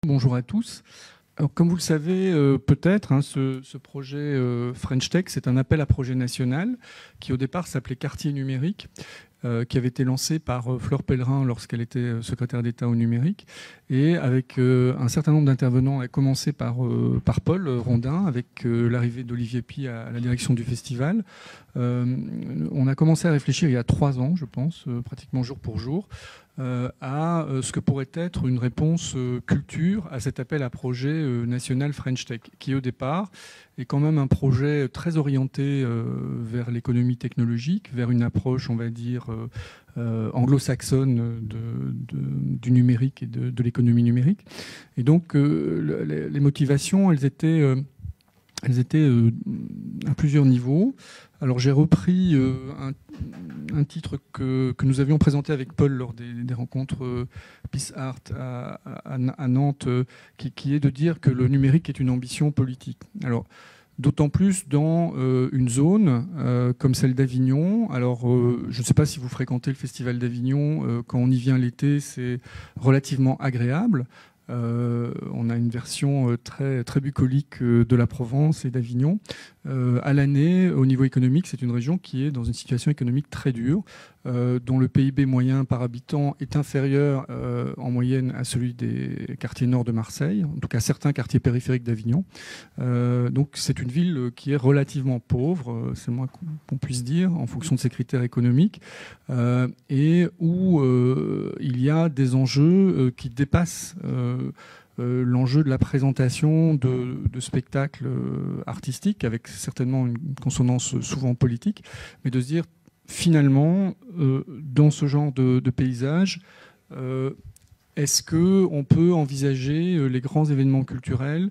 Bonjour à tous. Alors, comme vous le savez peut-être, hein, ce projet French Tech, c'est un appel à projet national qui au départ s'appelait Quartier numérique, qui avait été lancé par Fleur Pellerin lorsqu'elle était secrétaire d'État au numérique, et avec un certain nombre d'intervenants, à commencer par Paul Rondin, avec l'arrivée d'Olivier Py à la direction du festival. On a commencé à réfléchir il y a 3 ans, je pense, pratiquement jour pour jour, à ce que pourrait être une réponse culture à cet appel à projet national French Tech, qui au départ est quand même un projet très orienté vers l'économie technologique, vers une approche, on va dire, anglo-saxonne du numérique et de l'économie numérique. Et donc, les motivations, elles étaient à plusieurs niveaux. Alors j'ai repris un titre que nous avions présenté avec Paul lors des rencontres Peace Art à Nantes, qui est de dire que le numérique est une ambition politique. Alors, d'autant plus dans une zone comme celle d'Avignon. Alors, je ne sais pas si vous fréquentez le Festival d'Avignon. Quand on y vient l'été, c'est relativement agréable. On a une version très, très bucolique de la Provence et d'Avignon. À l'année, au niveau économique, c'est une région qui est dans une situation économique très dure, dont le PIB moyen par habitant est inférieur en moyenne à celui des quartiers nord de Marseille, en tout cas certains quartiers périphériques d'Avignon. Donc c'est une ville qui est relativement pauvre, c'est le moins qu'on puisse dire, en fonction de ses critères économiques, et où il y a des enjeux qui dépassent l'enjeu de la présentation de spectacles artistiques, avec certainement une consonance souvent politique, mais de se dire, finalement, dans ce genre de paysage, est-ce qu'on peut envisager les grands événements culturels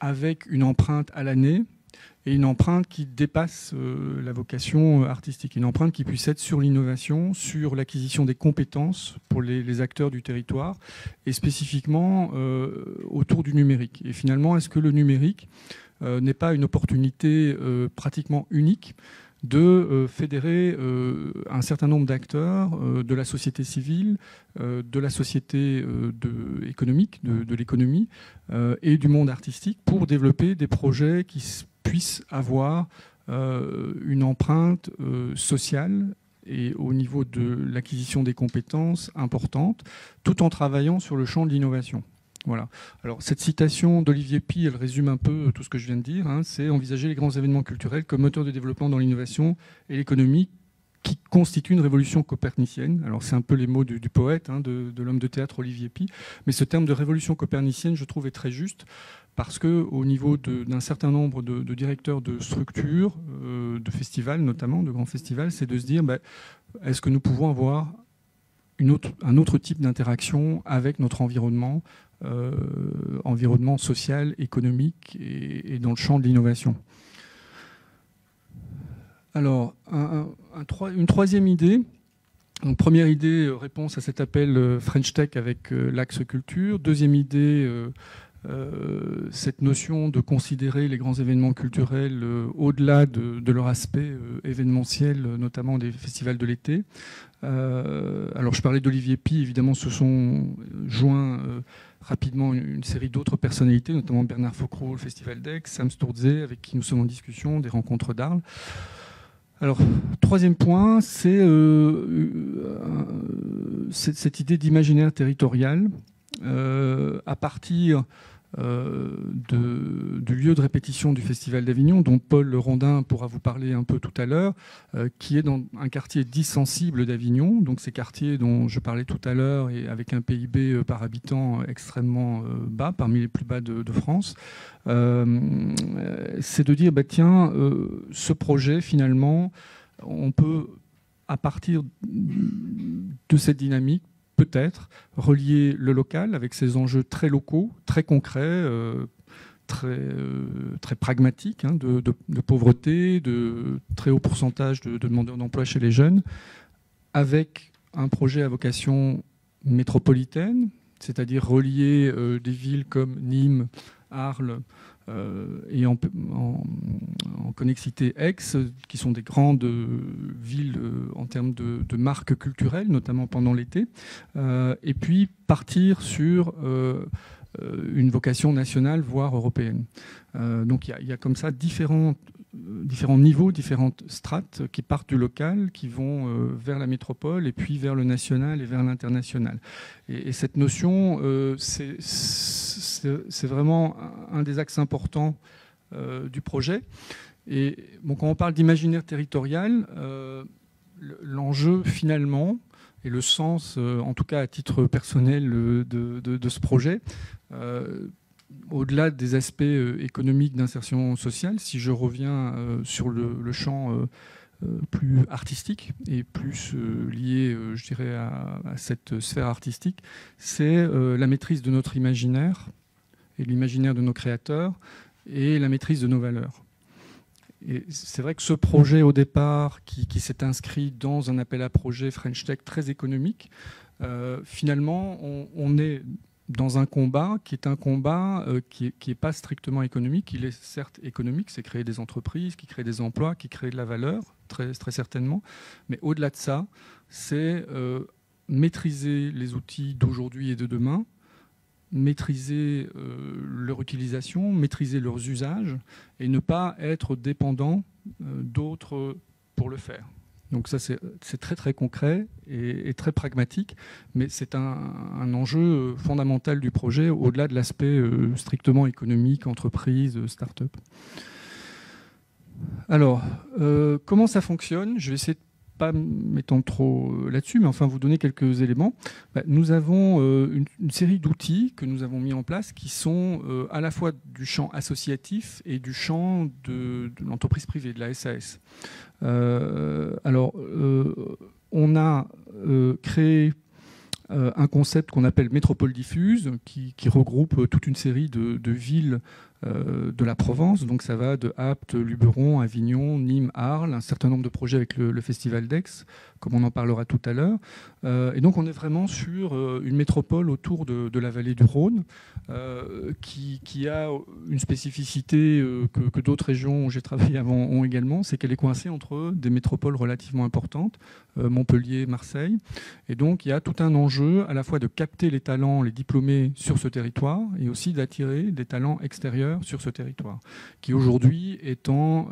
avec une empreinte à l'année, et une empreinte qui dépasse la vocation artistique, une empreinte qui puisse être sur l'innovation, sur l'acquisition des compétences pour les acteurs du territoire, et spécifiquement autour du numérique. Et finalement, est-ce que le numérique n'est pas une opportunité pratiquement unique de fédérer un certain nombre d'acteurs de la société civile, de la société économique, de l'économie et du monde artistique pour développer des projets qui puissent avoir une empreinte sociale et au niveau de l'acquisition des compétences importantes, tout en travaillant sur le champ de l'innovation. Voilà. Alors, cette citation d'Olivier Py, elle résume un peu tout ce que je viens de dire. Hein, c'est envisager les grands événements culturels comme moteur de développement dans l'innovation et l'économie qui constitue une révolution copernicienne. Alors, c'est un peu les mots du poète, hein, de l'homme de théâtre Olivier Py. Mais ce terme de révolution copernicienne, je trouve, est très juste parce qu'au niveau d'un certain nombre de directeurs de structures, de festivals notamment, de grands festivals, c'est de se dire, est-ce que nous pouvons avoir un autre type d'interaction avec notre environnement, environnement social, économique et dans le champ de l'innovation. Alors, une troisième idée. Donc, première idée, réponse à cet appel French Tech avec l'axe culture. Deuxième idée, cette notion de considérer les grands événements culturels au-delà de leur aspect événementiel, notamment des festivals de l'été. Alors je parlais d'Olivier Py, évidemment se sont joints rapidement une série d'autres personnalités, notamment Bernard Faucreau, le Festival d'Aix, Sam Sturze, avec qui nous sommes en discussion, des rencontres d'Arles. Alors, troisième point, c'est cette idée d'imaginaire territorial à partir du lieu de répétition du Festival d'Avignon, dont Paul Rondin pourra vous parler un peu tout à l'heure, qui est dans un quartier dit sensible d'Avignon, donc ces quartiers dont je parlais tout à l'heure, et avec un PIB par habitant extrêmement bas, parmi les plus bas de France, c'est de dire, tiens, ce projet, finalement, on peut, à partir de cette dynamique, peut-être relier le local avec ses enjeux très locaux, très concrets, très pragmatiques, hein, de pauvreté, de très haut pourcentage de demandeurs d'emploi chez les jeunes, avec un projet à vocation métropolitaine, c'est-à-dire relier des villes comme Nîmes, Arles, et en connexité ex, qui sont des grandes villes en termes de marques culturelles, notamment pendant l'été, et puis partir sur une vocation nationale, voire européenne. Donc il y a comme ça différents niveaux, différentes strates qui partent du local, qui vont vers la métropole, et puis vers le national et vers l'international. Et cette notion, c'est vraiment un des axes importants du projet. Et bon, quand on parle d'imaginaire territorial, l'enjeu finalement, et le sens, en tout cas à titre personnel de ce projet, au-delà des aspects économiques d'insertion sociale, si je reviens sur le champ plus artistique et plus lié, je dirais, à cette sphère artistique, c'est la maîtrise de notre imaginaire et l'imaginaire de nos créateurs et la maîtrise de nos valeurs. Et c'est vrai que ce projet, au départ, qui s'est inscrit dans un appel à projet French Tech très économique, finalement, on est dans un combat qui est un combat qui est pas strictement économique. Il est certes économique, c'est créer des entreprises, qui créent des emplois, qui créent de la valeur, très, très certainement. Mais au-delà de ça, c'est maîtriser les outils d'aujourd'hui et de demain, maîtriser leur utilisation, maîtriser leurs usages et ne pas être dépendant d'autres pour le faire. Donc ça, c'est très très concret et très pragmatique, mais c'est un enjeu fondamental du projet, au-delà de l'aspect strictement économique, entreprise, start-up. Alors, comment ça fonctionne? Je vais essayer de pas m'étendre trop là-dessus, mais enfin vous donner quelques éléments. Nous avons une série d'outils que nous avons mis en place qui sont à la fois du champ associatif et du champ de l'entreprise privée, de la SAS. On a créé un concept qu'on appelle métropole diffuse, qui regroupe toute une série de villes de la Provence. Donc ça va de Apt, Luberon, Avignon, Nîmes, Arles, un certain nombre de projets avec le Festival d'Aix, comme on en parlera tout à l'heure. Et donc on est vraiment sur une métropole autour de la vallée du Rhône, qui a une spécificité que d'autres régions où j'ai travaillé avant ont également, c'est qu'elle est coincée entre des métropoles relativement importantes, Montpellier, Marseille. Et donc il y a tout un enjeu à la fois de capter les talents, les diplômés sur ce territoire, et aussi d'attirer des talents extérieurs sur ce territoire, qui aujourd'hui étant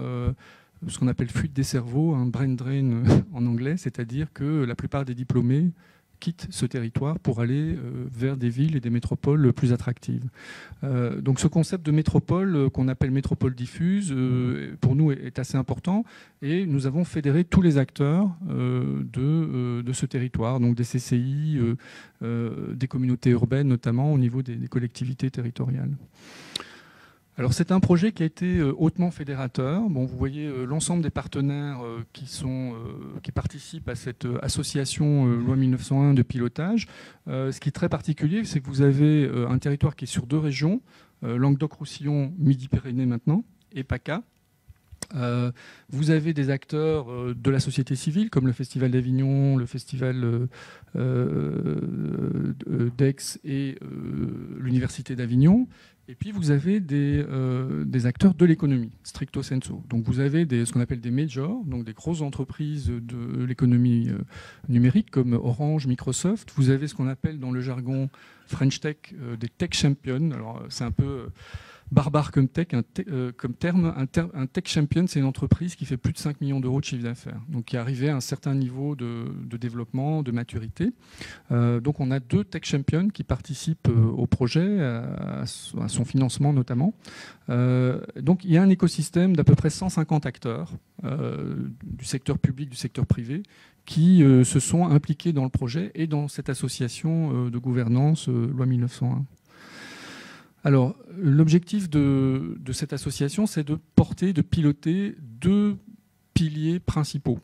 ce qu'on appelle fuite des cerveaux, un brain drain en anglais, c'est-à-dire que la plupart des diplômés quittent ce territoire pour aller vers des villes et des métropoles plus attractives. Donc ce concept de métropole qu'on appelle métropole diffuse, pour nous est assez important, et nous avons fédéré tous les acteurs de ce territoire, donc des CCI, des communautés urbaines notamment au niveau des collectivités territoriales. Alors c'est un projet qui a été hautement fédérateur. Bon, vous voyez l'ensemble des partenaires qui participent à cette association loi 1901 de pilotage. Ce qui est très particulier, c'est que vous avez un territoire qui est sur deux régions, Languedoc-Roussillon, Midi-Pyrénées maintenant, et PACA. Vous avez des acteurs de la société civile comme le Festival d'Avignon, le Festival d'Aix et l'Université d'Avignon. Et puis vous avez des acteurs de l'économie, stricto sensu. Donc vous avez ce qu'on appelle des majors, donc des grosses entreprises de l'économie numérique comme Orange, Microsoft. Vous avez ce qu'on appelle dans le jargon French Tech des tech champions. Alors c'est un peu barbare comme terme. Un tech champion, c'est une entreprise qui fait plus de 5 millions d'euros de chiffre d'affaires, donc qui est arrivée à un certain niveau de développement, de maturité. Donc on a 2 tech champions qui participent au projet, à son financement notamment. Donc il y a un écosystème d'à peu près 150 acteurs du secteur public, du secteur privé, qui se sont impliqués dans le projet et dans cette association de gouvernance loi 1901. Alors, l'objectif de cette association, c'est de porter, de piloter 2 piliers principaux.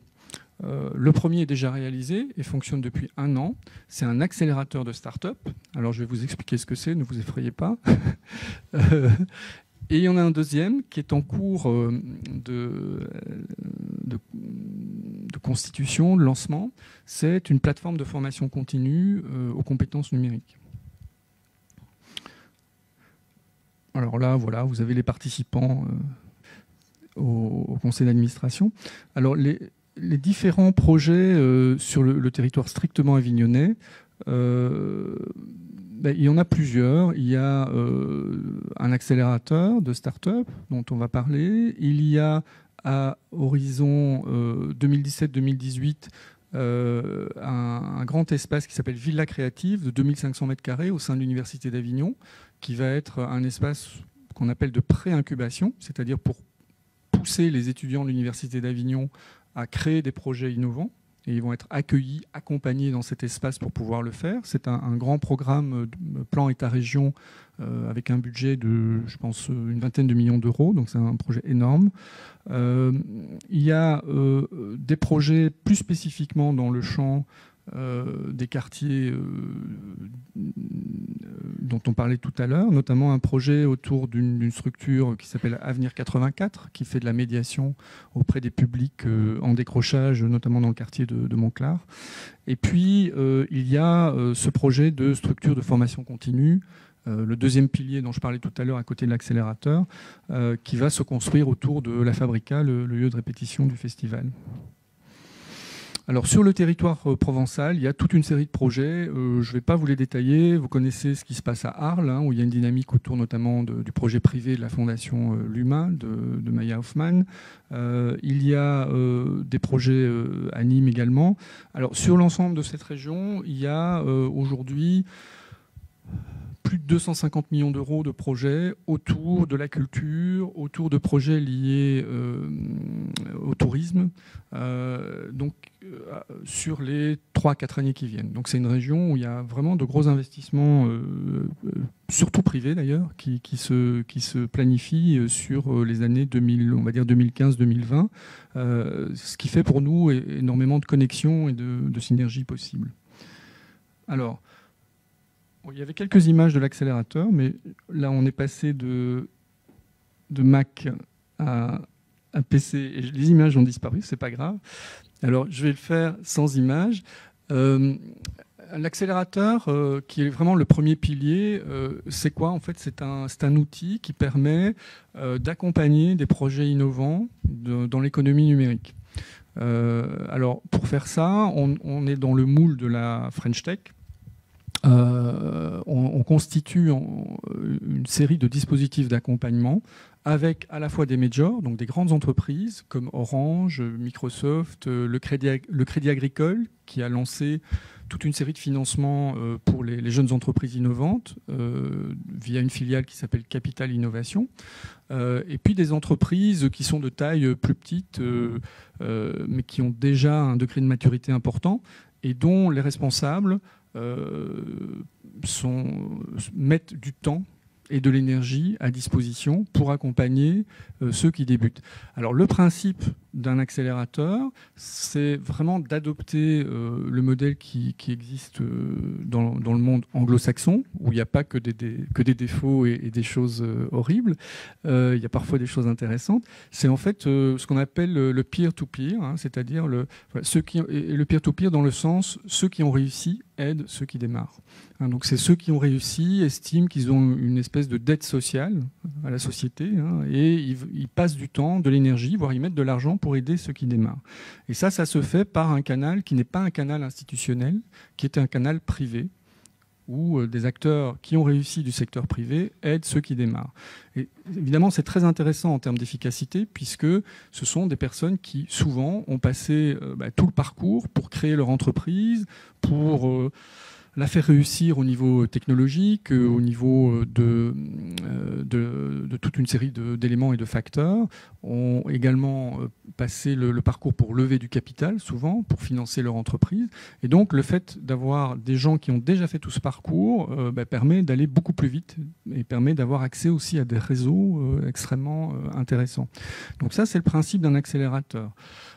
Le premier est déjà réalisé et fonctionne depuis 1 an. C'est un accélérateur de start-up. Alors, je vais vous expliquer ce que c'est, ne vous effrayez pas. Et il y en a un deuxième qui est en cours de constitution, de lancement. C'est une plateforme de formation continue aux compétences numériques. Alors là, voilà, vous avez les participants au conseil d'administration. Alors, les différents projets sur le territoire strictement avignonnais, il y en a plusieurs. Il y a un accélérateur de start-up dont on va parler. Il y a à horizon 2017-2018 un grand espace qui s'appelle Villa Créative de 2500 m² au sein de l'Université d'Avignon, qui va être un espace qu'on appelle de pré-incubation, c'est-à-dire pour pousser les étudiants de l'Université d'Avignon à créer des projets innovants. Et ils vont être accueillis, accompagnés dans cet espace pour pouvoir le faire. C'est un grand programme plan État-région avec un budget de, je pense, une vingtaine de millions d'euros. Donc c'est un projet énorme. Il y a des projets plus spécifiquement dans le champ des quartiers dont on parlait tout à l'heure, notamment un projet autour d'une structure qui s'appelle Avenir 84, qui fait de la médiation auprès des publics en décrochage, notamment dans le quartier de Montclar. Et puis, il y a ce projet de structure de formation continue, le deuxième pilier dont je parlais tout à l'heure à côté de l'accélérateur, qui va se construire autour de la Fabrica, le lieu de répétition du festival. Alors sur le territoire provençal, il y a toute une série de projets. Je ne vais pas vous les détailler. Vous connaissez ce qui se passe à Arles, où il y a une dynamique autour notamment du projet privé de la fondation Luma de Maya Hoffman. Il y a des projets à Nîmes également. Alors sur l'ensemble de cette région, il y a aujourd'hui plus de 250 millions d'euros de projets autour de la culture, autour de projets liés au tourisme, sur les 3-4 années qui viennent. Donc c'est une région où il y a vraiment de gros investissements, surtout privés d'ailleurs, qui se planifient sur les années 2000, on va dire 2015-2020, ce qui fait pour nous énormément de connexions et de synergies possibles. Alors, il y avait quelques images de l'accélérateur, mais là, on est passé de Mac à PC et les images ont disparu, c'est pas grave. Alors, je vais le faire sans images. L'accélérateur, qui est vraiment le premier pilier, c'est quoi? En fait, c'est un outil qui permet d'accompagner des projets innovants dans l'économie numérique. Alors, pour faire ça, on est dans le moule de la French Tech. On constitue une série de dispositifs d'accompagnement avec à la fois des majors, donc des grandes entreprises comme Orange, Microsoft, le Crédit Agricole qui a lancé toute une série de financements pour les jeunes entreprises innovantes via une filiale qui s'appelle Capital Innovation, et puis des entreprises qui sont de taille plus petite mais qui ont déjà un degré de maturité important et dont les responsables mettent du temps et de l'énergie à disposition pour accompagner ceux qui débutent. Alors le principe d'un accélérateur, c'est vraiment d'adopter le modèle qui existe dans le monde anglo-saxon, où il n'y a pas que des défauts et des choses horribles. Il y a parfois des choses intéressantes. C'est en fait ce qu'on appelle le peer-to-peer, c'est-à-dire le peer-to-peer dans le sens ceux qui ont réussi aident ceux qui démarrent. Donc c'est ceux qui ont réussi estiment qu'ils ont une espèce de dette sociale à la société et ils passent du temps, de l'énergie, voire ils mettent de l'argent pour aider ceux qui démarrent. Et ça se fait par un canal qui n'est pas un canal institutionnel, qui est un canal privé, où des acteurs qui ont réussi du secteur privé aident ceux qui démarrent. Et évidemment, c'est très intéressant en termes d'efficacité, puisque ce sont des personnes qui, souvent, ont passé tout le parcours pour créer leur entreprise, pour la faire réussir au niveau technologique, au niveau de toute une série d'éléments et de facteurs, ont également passé le parcours pour lever du capital, souvent, pour financer leur entreprise. Et donc, le fait d'avoir des gens qui ont déjà fait tout ce parcours permet d'aller beaucoup plus vite et permet d'avoir accès aussi à des réseaux extrêmement intéressants. Donc ça, c'est le principe d'un accélérateur.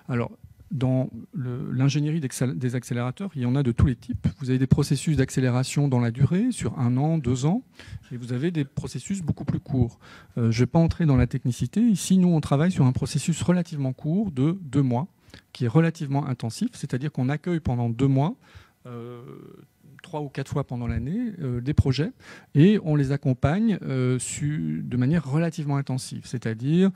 Alors, dans l'ingénierie des accélérateurs, il y en a de tous les types. Vous avez des processus d'accélération dans la durée, sur 1 an, 2 ans, et vous avez des processus beaucoup plus courts. Je ne vais pas entrer dans la technicité. Ici, nous, on travaille sur un processus relativement court de 2 mois, qui est relativement intensif, c'est-à-dire qu'on accueille pendant 2 mois 3 ou 4 fois pendant l'année des projets et on les accompagne de manière relativement intensive, c'est-à-dire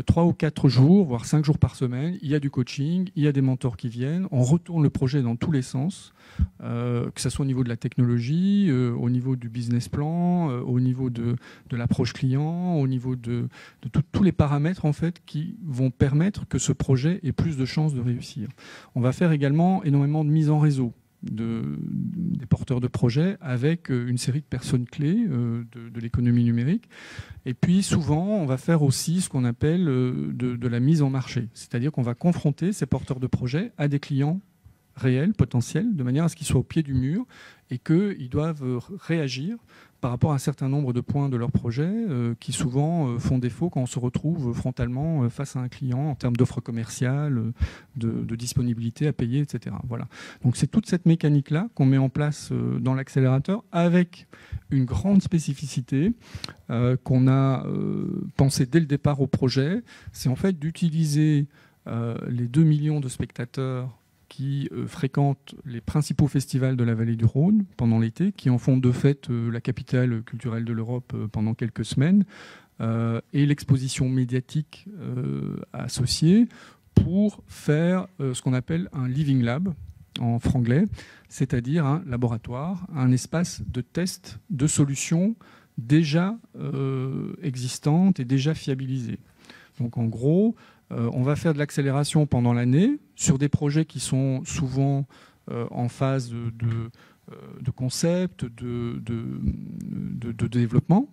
3 ou 4 jours, voire 5 jours par semaine, il y a du coaching, il y a des mentors qui viennent, on retourne le projet dans tous les sens, que ce soit au niveau de la technologie, au niveau du business plan, au niveau de l'approche client, au niveau de tous les paramètres en fait, qui vont permettre que ce projet ait plus de chances de réussir. On va faire également énormément de mise en réseau des porteurs de projets avec une série de personnes clés de l'économie numérique. Et puis souvent, on va faire aussi ce qu'on appelle de la mise en marché. C'est-à-dire qu'on va confronter ces porteurs de projets à des clients réels, potentiels, de manière à ce qu'ils soient au pied du mur et qu'ils doivent réagir par rapport à un certain nombre de points de leur projet qui souvent font défaut quand on se retrouve frontalement face à un client en termes d'offres commerciales, de disponibilité à payer, etc. Voilà. Donc c'est toute cette mécanique-là qu'on met en place dans l'accélérateur avec une grande spécificité qu'on a pensée dès le départ au projet. C'est en fait d'utiliser les 2 millions de spectateurs qui fréquentent les principaux festivals de la vallée du Rhône pendant l'été, qui en font de fait la capitale culturelle de l'Europe pendant quelques semaines, et l'exposition médiatique associée pour faire ce qu'on appelle un living lab en franglais, c'est-à-dire un laboratoire, un espace de test de solutions déjà existantes et déjà fiabilisées. Donc en gros, on va faire de l'accélération pendant l'année sur des projets qui sont souvent en phase de concept, de développement,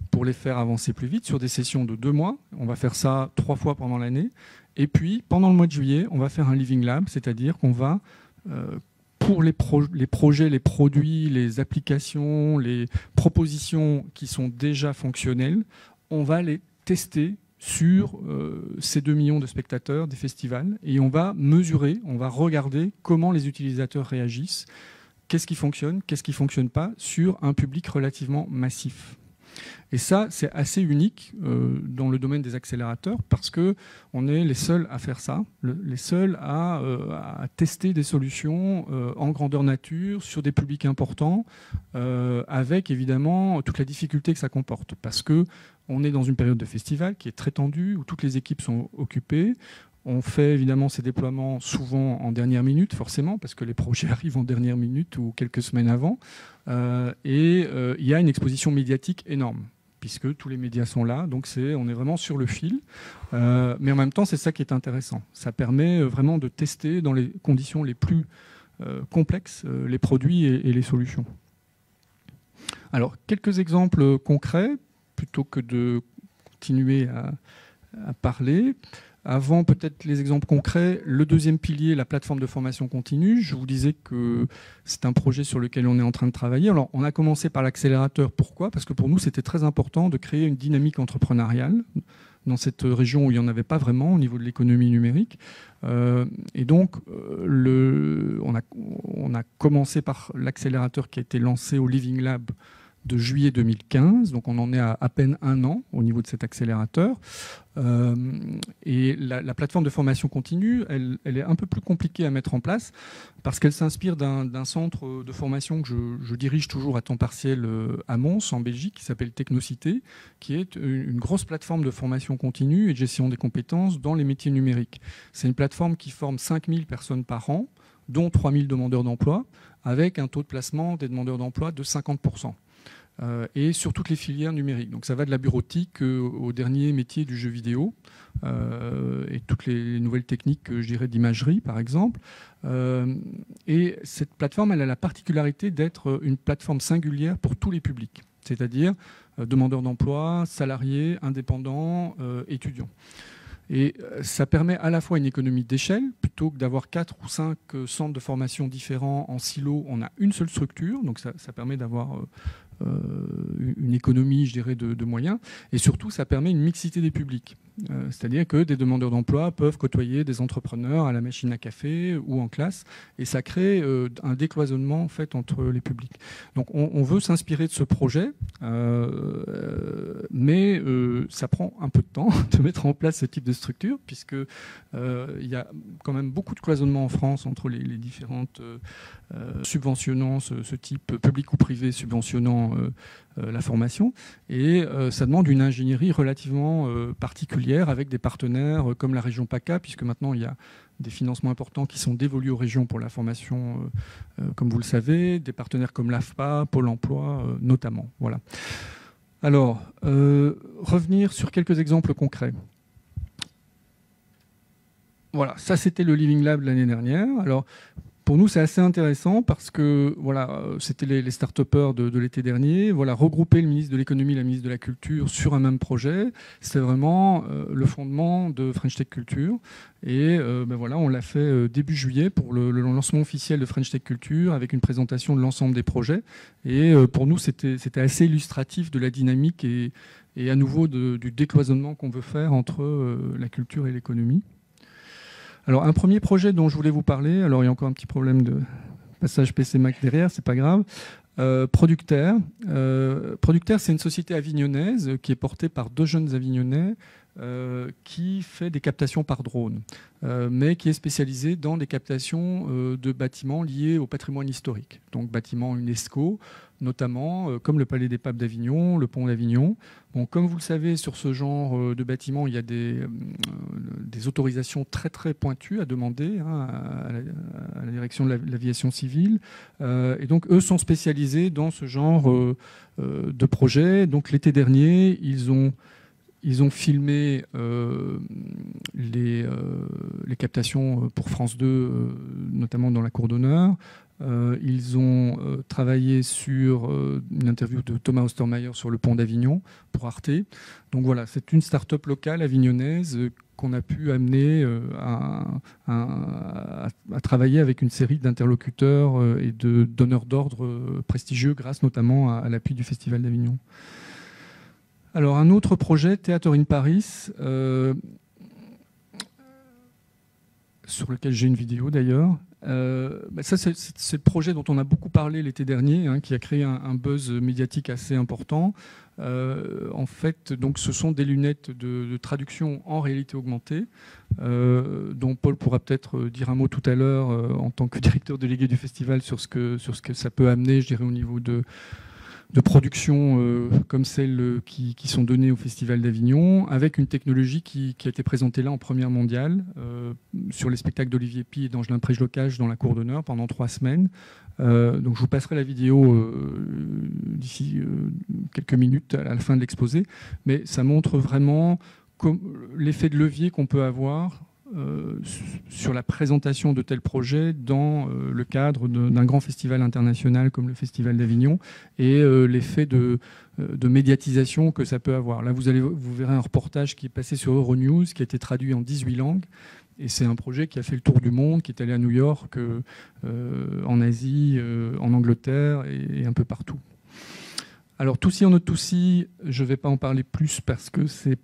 pour les faire avancer plus vite sur des sessions de 2 mois. On va faire ça 3 fois pendant l'année. Et puis, pendant le mois de juillet, on va faire un living lab, c'est-à-dire qu'on va, pour les projets, les produits, les applications, les propositions qui sont déjà fonctionnelles, on va les tester sur ces 2 millions de spectateurs des festivals et on va mesurer, on va regarder comment les utilisateurs réagissent, qu'est-ce qui fonctionne, qu'est-ce qui ne fonctionne pas sur un public relativement massif. Et ça, c'est assez unique dans le domaine des accélérateurs parce qu'on est les seuls à faire ça, les seuls à tester des solutions en grandeur nature sur des publics importants avec évidemment toute la difficulté que ça comporte parce qu'on est dans une période de festival qui est très tendue où toutes les équipes sont occupées. On fait évidemment ces déploiements souvent en dernière minute, forcément, parce que les projets arrivent en dernière minute ou quelques semaines avant. Il y a une exposition médiatique énorme, puisque tous les médias sont là. Donc on est vraiment sur le fil. Mais en même temps, c'est ça qui est intéressant. Ça permet vraiment de tester dans les conditions les plus complexes les produits et les solutions. Alors, quelques exemples concrets, plutôt que de continuer à parler. Avant peut-être les exemples concrets, le deuxième pilier, la plateforme de formation continue. Je vous disais que c'est un projet sur lequel on est en train de travailler. Alors, on a commencé par l'accélérateur. Pourquoi ? Parce que pour nous, c'était très important de créer une dynamique entrepreneuriale dans cette région où il n'y en avait pas vraiment au niveau de l'économie numérique. Et donc, on a commencé par l'accélérateur qui a été lancé au Living Lab de juillet 2015, donc on en est à peine 1 an au niveau de cet accélérateur. Et la plateforme de formation continue, elle est un peu plus compliquée à mettre en place parce qu'elle s'inspire d'un centre de formation que je dirige toujours à temps partiel à Mons, en Belgique, qui s'appelle Technocité, qui est une grosse plateforme de formation continue et de gestion des compétences dans les métiers numériques. C'est une plateforme qui forme 5000 personnes par an, dont 3000 demandeurs d'emploi, avec un taux de placement des demandeurs d'emploi de 50%. Et sur toutes les filières numériques. Donc ça va de la bureautique au dernier métier du jeu vidéo et toutes les nouvelles techniques, je dirais, d'imagerie, par exemple. Et cette plateforme, elle a la particularité d'être une plateforme singulière pour tous les publics, c'est-à-dire demandeurs d'emploi, salariés, indépendants, étudiants. Et ça permet à la fois une économie d'échelle, plutôt que d'avoir 4 ou 5 centres de formation différents en silo, on a une seule structure, donc ça permet d'avoir une économie, je dirais, de moyens. Et surtout, ça permet une mixité des publics. C'est-à-dire que des demandeurs d'emploi peuvent côtoyer des entrepreneurs à la machine à café ou en classe, et ça crée un décloisonnement en fait entre les publics. Donc on veut s'inspirer de ce projet, mais ça prend un peu de temps de mettre en place ce type de structure, puisque il y a quand même beaucoup de cloisonnement en France entre les différentes subventionnant ce type public ou privé subventionnant la formation, et ça demande une ingénierie relativement particulière avec des partenaires comme la région PACA, puisque maintenant il y a des financements importants qui sont dévolus aux régions pour la formation, comme vous le savez, des partenaires comme l'AFPA, Pôle emploi notamment. Voilà. Alors, revenir sur quelques exemples concrets. Voilà, ça c'était le Living Lab l'année dernière. Alors, pour nous, c'est assez intéressant parce que voilà, c'était les start-upers de l'été dernier. Voilà, regrouper le ministre de l'économie et la ministre de la culture sur un même projet, c'est vraiment le fondement de French Tech Culture. Et voilà, on l'a fait début juillet pour le lancement officiel de French Tech Culture avec une présentation de l'ensemble des projets. Et pour nous, c'était assez illustratif de la dynamique et à nouveau du décloisonnement qu'on veut faire entre la culture et l'économie. Alors, un premier projet dont je voulais vous parler, alors il y a encore un petit problème de passage PC Mac derrière, c'est pas grave. Productaire. Productaire, c'est une société avignonnaise qui est portée par 2 jeunes avignonnais qui fait des captations par drone, mais qui est spécialisée dans des captations de bâtiments liés au patrimoine historique. Donc bâtiments UNESCO, notamment comme le Palais des Papes d'Avignon, le Pont d'Avignon. Bon, comme vous le savez, sur ce genre de bâtiment, il y a des autorisations très très pointues à demander à la direction de l'aviation civile. Et donc, eux sont spécialisés dans ce genre de projet. Donc, l'été dernier, ils ont filmé les captations pour France 2, notamment dans la cour d'honneur. Ils ont travaillé sur une interview de Thomas Ostermeyer sur le pont d'Avignon pour Arte. Donc voilà, c'est une start-up locale avignonnaise qu'on a pu amener à travailler avec une série d'interlocuteurs et de donneurs d'ordre prestigieux grâce notamment à l'appui du Festival d'Avignon. Alors un autre projet, Theater in Paris, sur lequel j'ai une vidéo d'ailleurs. Ça, c'est le projet dont on a beaucoup parlé l'été dernier, qui a créé un buzz médiatique assez important. En fait, donc, ce sont des lunettes de traduction en réalité augmentée, dont Paul pourra peut-être dire un mot tout à l'heure en tant que directeur délégué du festival sur ce que ça peut amener, je dirais, au niveau de productions comme celles qui sont données au Festival d'Avignon, avec une technologie qui a été présentée là en première mondiale sur les spectacles d'Olivier Py et d'Angelin Préjlocage dans la cour d'honneur pendant 3 semaines. Donc je vous passerai la vidéo d'ici quelques minutes à la fin de l'exposé, mais ça montre vraiment l'effet de levier qu'on peut avoir sur la présentation de tels projets dans le cadre d'un grand festival international comme le Festival d'Avignon et l'effet de médiatisation que ça peut avoir. Là, vous verrez un reportage qui est passé sur Euronews, qui a été traduit en 18 langues. Et c'est un projet qui a fait le tour du monde, qui est allé à New York, en Asie, en Angleterre et un peu partout. Alors, Toussy en Haute-Toussy, je ne vais pas en parler plus parce que c'est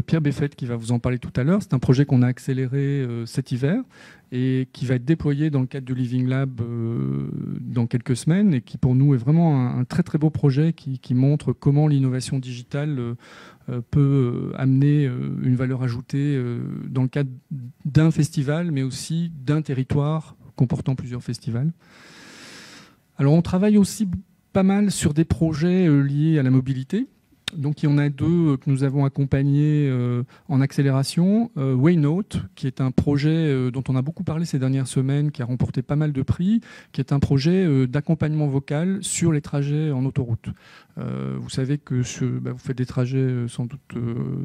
Pierre Beffette qui va vous en parler tout à l'heure. C'est un projet qu'on a accéléré cet hiver et qui va être déployé dans le cadre du Living Lab dans quelques semaines et qui, pour nous, est vraiment un très très beau projet qui montre comment l'innovation digitale peut amener une valeur ajoutée dans le cadre d'un festival, mais aussi d'un territoire comportant plusieurs festivals. Alors, on travaille aussi pas mal sur des projets liés à la mobilité. Donc il y en a 2 que nous avons accompagnés en accélération. Waynote, qui est un projet dont on a beaucoup parlé ces dernières semaines, qui a remporté pas mal de prix, qui est un projet d'accompagnement vocal sur les trajets en autoroute. Vous savez que vous faites des trajets sans doute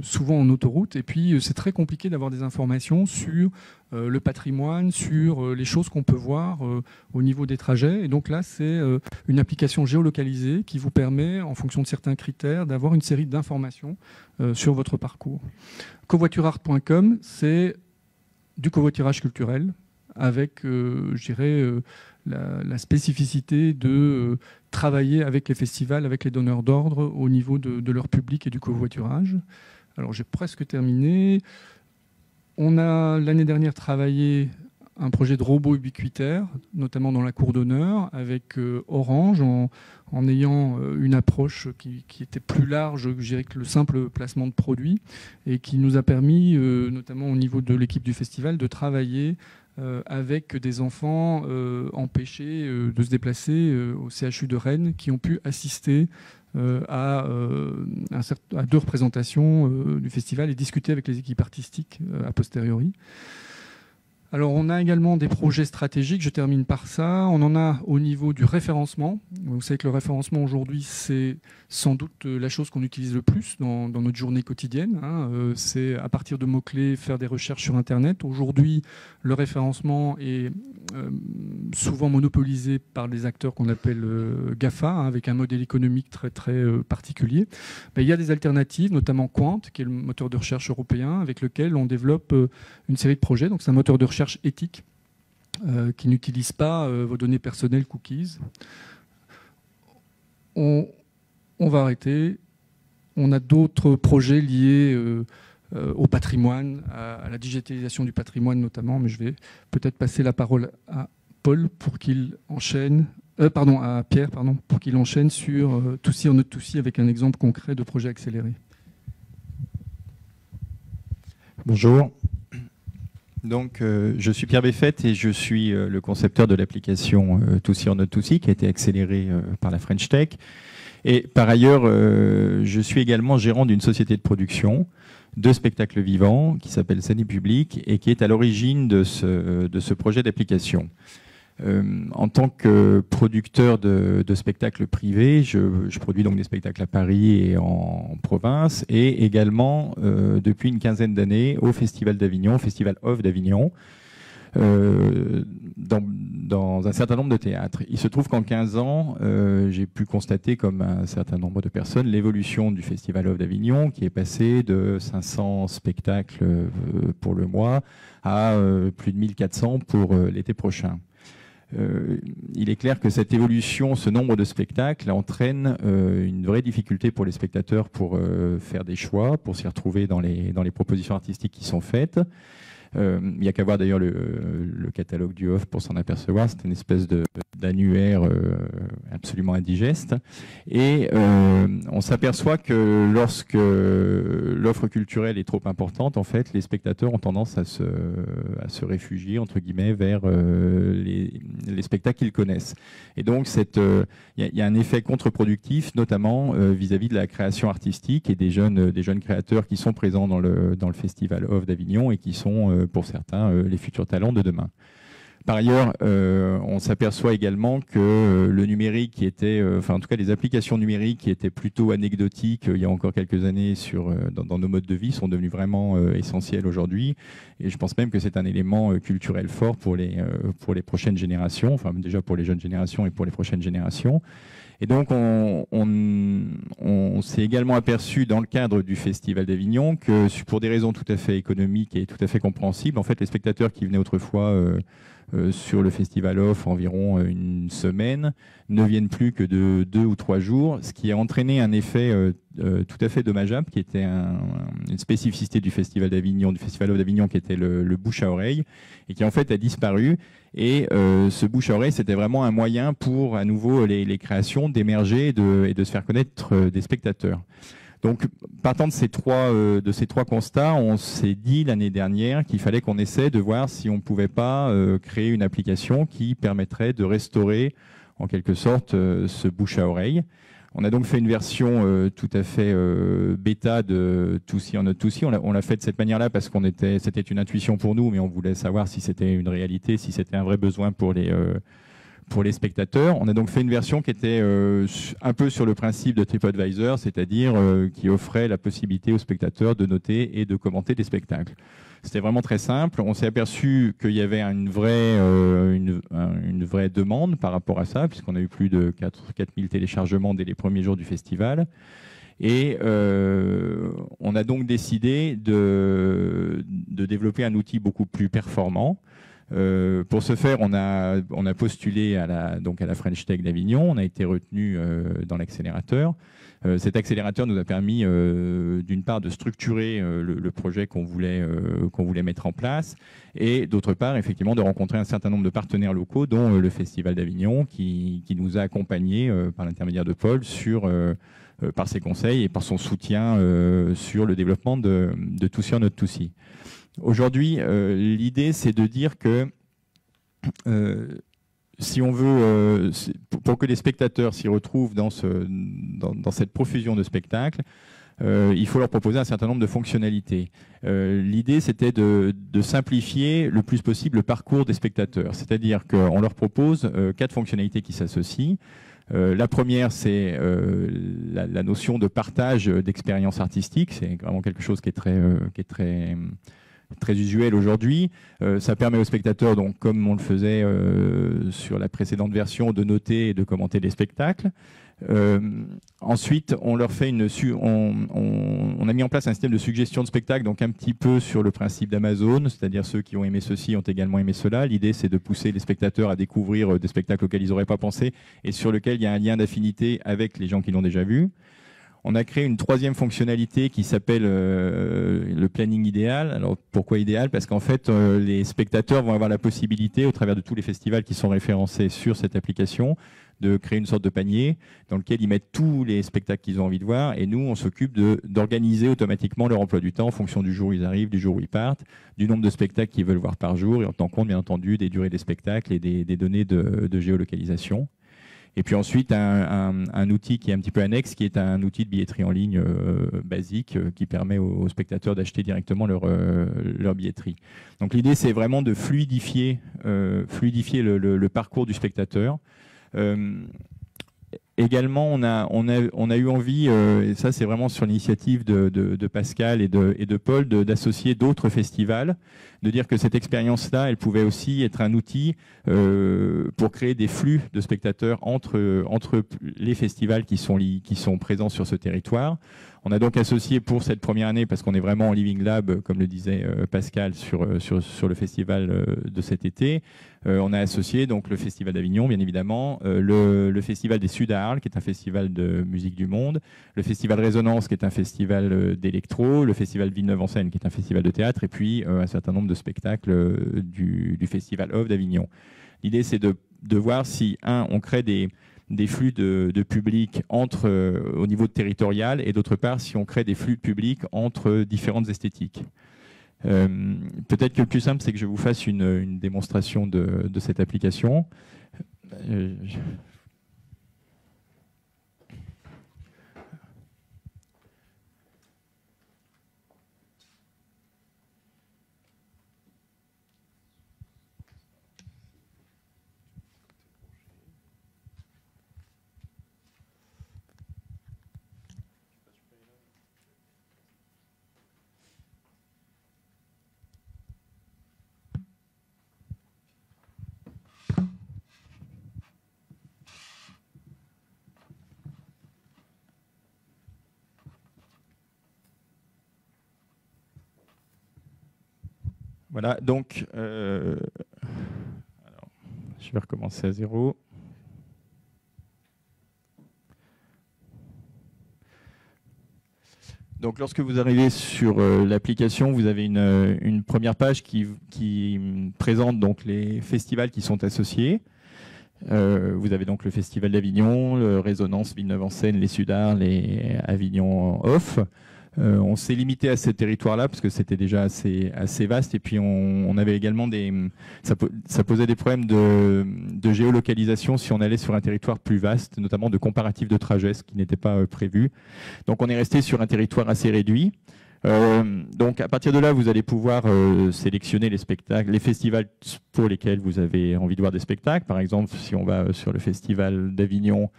souvent en autoroute, et puis c'est très compliqué d'avoir des informations sur le patrimoine, sur les choses qu'on peut voir au niveau des trajets. Et donc là, c'est une application géolocalisée qui vous permet, en fonction de certains critères, d'avoir une série d'informations sur votre parcours. Covoiturart.com, c'est du covoiturage culturel. avec, je dirais, la spécificité de travailler avec les festivals, avec les donneurs d'ordre au niveau de leur public et du covoiturage. Alors j'ai presque terminé. On a l'année dernière travaillé un projet de robot ubiquitaire, notamment dans la cour d'honneur, avec Orange, en ayant une approche qui était plus large, je dirais, que le simple placement de produits, et qui nous a permis, notamment au niveau de l'équipe du festival, de travailler avec des enfants empêchés de se déplacer au CHU de Rennes, qui ont pu assister à 2 représentations du festival et discuter avec les équipes artistiques a posteriori. Alors on a également des projets stratégiques, je termine par ça. On en a au niveau du référencement. Vous savez que le référencement aujourd'hui, c'est sans doute la chose qu'on utilise le plus dans notre journée quotidienne. C'est à partir de mots-clés faire des recherches sur Internet. Aujourd'hui, le référencement est souvent monopolisé par des acteurs qu'on appelle GAFA, avec un modèle économique très, très particulier. Mais il y a des alternatives, notamment Quant, qui est le moteur de recherche européen, avec lequel on développe une série de projets. Donc c'est un moteur de recherche éthique qui n'utilise pas vos données personnelles cookies. On va arrêter. On a d'autres projets liés au patrimoine, à la digitalisation du patrimoine notamment, mais je vais peut-être passer la parole à Paul pour qu'il enchaîne, à Pierre, pour qu'il enchaîne sur Toussy en note Toussy avec un exemple concret de projet accéléré. Bonjour. Donc, je suis Pierre Beffette et je suis le concepteur de l'application Toussy en note Toussy qui a été accélérée par la French Tech. Et par ailleurs, je suis également gérant d'une société de production de spectacles vivants qui s'appelle Scène et Public et qui est à l'origine de ce projet d'application. En tant que producteur de spectacles privés, je produis donc des spectacles à Paris et en province, et également depuis une quinzaine d'années au Festival d'Avignon, Festival Off d'Avignon, dans un certain nombre de théâtres. Il se trouve qu'en 15 ans, j'ai pu constater, comme un certain nombre de personnes, l'évolution du Festival Off d'Avignon, qui est passé de 500 spectacles pour le mois à plus de 1400 pour l'été prochain. Il est clair que cette évolution, ce nombre de spectacles entraîne une vraie difficulté pour les spectateurs pour faire des choix, pour s'y retrouver dans les propositions artistiques qui sont faites. Il n'y a qu'à voir d'ailleurs le catalogue du Off pour s'en apercevoir. C'est une espèce d'annuaire absolument indigeste. Et on s'aperçoit que lorsque l'offre culturelle est trop importante, en fait, les spectateurs ont tendance à se réfugier, entre guillemets, vers les spectacles qu'ils connaissent. Et donc, il y a un effet contre-productif, notamment vis-à-vis de la création artistique et des jeunes créateurs qui sont présents dans le Festival Off d'Avignon et qui sont pour certains les futurs talents de demain. Par ailleurs, on s'aperçoit également que le numérique qui était, en tout cas les applications numériques qui étaient plutôt anecdotiques il y a encore quelques années dans nos modes de vie sont devenues vraiment essentielles aujourd'hui. Et je pense même que c'est un élément culturel fort pour les prochaines générations, enfin déjà pour les jeunes générations et pour les prochaines générations. Et donc, on s'est également aperçu dans le cadre du Festival d'Avignon que, pour des raisons tout à fait économiques et tout à fait compréhensibles, en fait, les spectateurs qui venaient autrefois sur le Festival Off environ une semaine ne viennent plus que de 2 ou 3 jours, ce qui a entraîné un effet tout à fait dommageable, qui était une spécificité du Festival d'Avignon, du Festival Off d'Avignon, qui était le bouche à oreille, et qui en fait a disparu. Et ce bouche à oreille, c'était vraiment un moyen pour à nouveau les créations d'émerger et de se faire connaître des spectateurs. Donc, partant de ces trois constats, on s'est dit l'année dernière qu'il fallait qu'on essaie de voir si on ne pouvait pas créer une application qui permettrait de restaurer en quelque sorte ce bouche à oreille. On a donc fait une version tout à fait bêta de Toussy en note Toussy. On l'a fait de cette manière-là parce c'était une intuition pour nous, mais on voulait savoir si c'était une réalité, si c'était un vrai besoin pour les spectateurs. On a donc fait une version qui était un peu sur le principe de TripAdvisor, c'est-à-dire qui offrait la possibilité aux spectateurs de noter et de commenter des spectacles. C'était vraiment très simple. On s'est aperçu qu'il y avait une vraie demande par rapport à ça, puisqu'on a eu plus de 4000 téléchargements dès les premiers jours du festival. Et on a donc décidé de développer un outil beaucoup plus performant, Pour ce faire, on a postulé à la French Tech d'Avignon. On a été retenu dans l'accélérateur. Cet accélérateur nous a permis, d'une part, de structurer le projet qu'on voulait mettre en place, et d'autre part, effectivement, de rencontrer un certain nombre de partenaires locaux, dont le Festival d'Avignon, qui nous a accompagnés par l'intermédiaire de Paul par ses conseils et par son soutien sur le développement de Toussi Not Toussi. Aujourd'hui, l'idée, c'est de dire que si on veut, pour que les spectateurs s'y retrouvent dans cette profusion de spectacles, il faut leur proposer un certain nombre de fonctionnalités. L'idée, c'était de simplifier le plus possible le parcours des spectateurs. C'est-à-dire qu'on leur propose 4 fonctionnalités qui s'associent. La première, c'est la notion de partage d'expériences artistiques. C'est vraiment quelque chose qui est très usuel aujourd'hui. Ça permet aux spectateurs, donc, comme on le faisait sur la précédente version, de noter et de commenter les spectacles. Ensuite, on leur fait on a mis en place un système de suggestion de spectacles, donc un petit peu sur le principe d'Amazon, c'est-à-dire ceux qui ont aimé ceci ont également aimé cela. L'idée, c'est de pousser les spectateurs à découvrir des spectacles auxquels ils n'auraient pas pensé et sur lesquels il y a un lien d'affinité avec les gens qui l'ont déjà vu. On a créé une 3e fonctionnalité qui s'appelle le planning idéal. Alors pourquoi idéal? Parce qu'en fait, les spectateurs vont avoir la possibilité, au travers de tous les festivals qui sont référencés sur cette application, de créer une sorte de panier dans lequel ils mettent tous les spectacles qu'ils ont envie de voir, et nous, on s'occupe d'organiser automatiquement leur emploi du temps en fonction du jour où ils arrivent, du jour où ils partent, du nombre de spectacles qu'ils veulent voir par jour, et en tenant compte, bien entendu, des durées des spectacles et des données de géolocalisation. Et puis ensuite, un outil qui est un petit peu annexe, qui est un outil de billetterie en ligne basique qui permet aux spectateurs d'acheter directement leur billetterie. Donc l'idée, c'est vraiment de fluidifier le parcours du spectateur. Également, on a eu envie, et ça c'est vraiment sur l'initiative de Pascal et de Paul, d'associer d'autres festivals, de dire que cette expérience-là, elle pouvait aussi être un outil pour créer des flux de spectateurs entre les festivals qui sont présents sur ce territoire. On a donc associé pour cette première année, parce qu'on est vraiment en Living Lab, comme le disait Pascal, sur le festival de cet été, on a associé donc le Festival d'Avignon, bien évidemment, le Festival des Sud à Arles, qui est un festival de musique du monde, le Festival Résonance, qui est un festival d'électro, le Festival Villeneuve-en-Seine, qui est un festival de théâtre, et puis un certain nombre de spectacles du Festival Off d'Avignon. L'idée, c'est de voir si, on crée des flux de public au niveau territorial, et d'autre part, si on crée des flux de public entre différentes esthétiques. Peut-être que le plus simple, c'est que je vous fasse une démonstration de cette application. Voilà, donc, alors, je vais recommencer à 0. Donc, lorsque vous arrivez sur l'application, vous avez une première page qui présente donc les festivals qui sont associés. Vous avez donc le Festival d'Avignon, le Résonance Villeneuve-en-Seine, les Sudars, les Avignon Off. On s'est limité à ces territoires-là parce que c'était déjà assez vaste, et puis on avait également ça posait des problèmes de géolocalisation si on allait sur un territoire plus vaste, notamment de comparatif de trajet, ce qui n'était pas prévu. Donc on est resté sur un territoire assez réduit. Donc à partir de là, vous allez pouvoir sélectionner les spectacles, les festivals pour lesquels vous avez envie de voir des spectacles. Par exemple, si on va sur le Festival d'Avignon,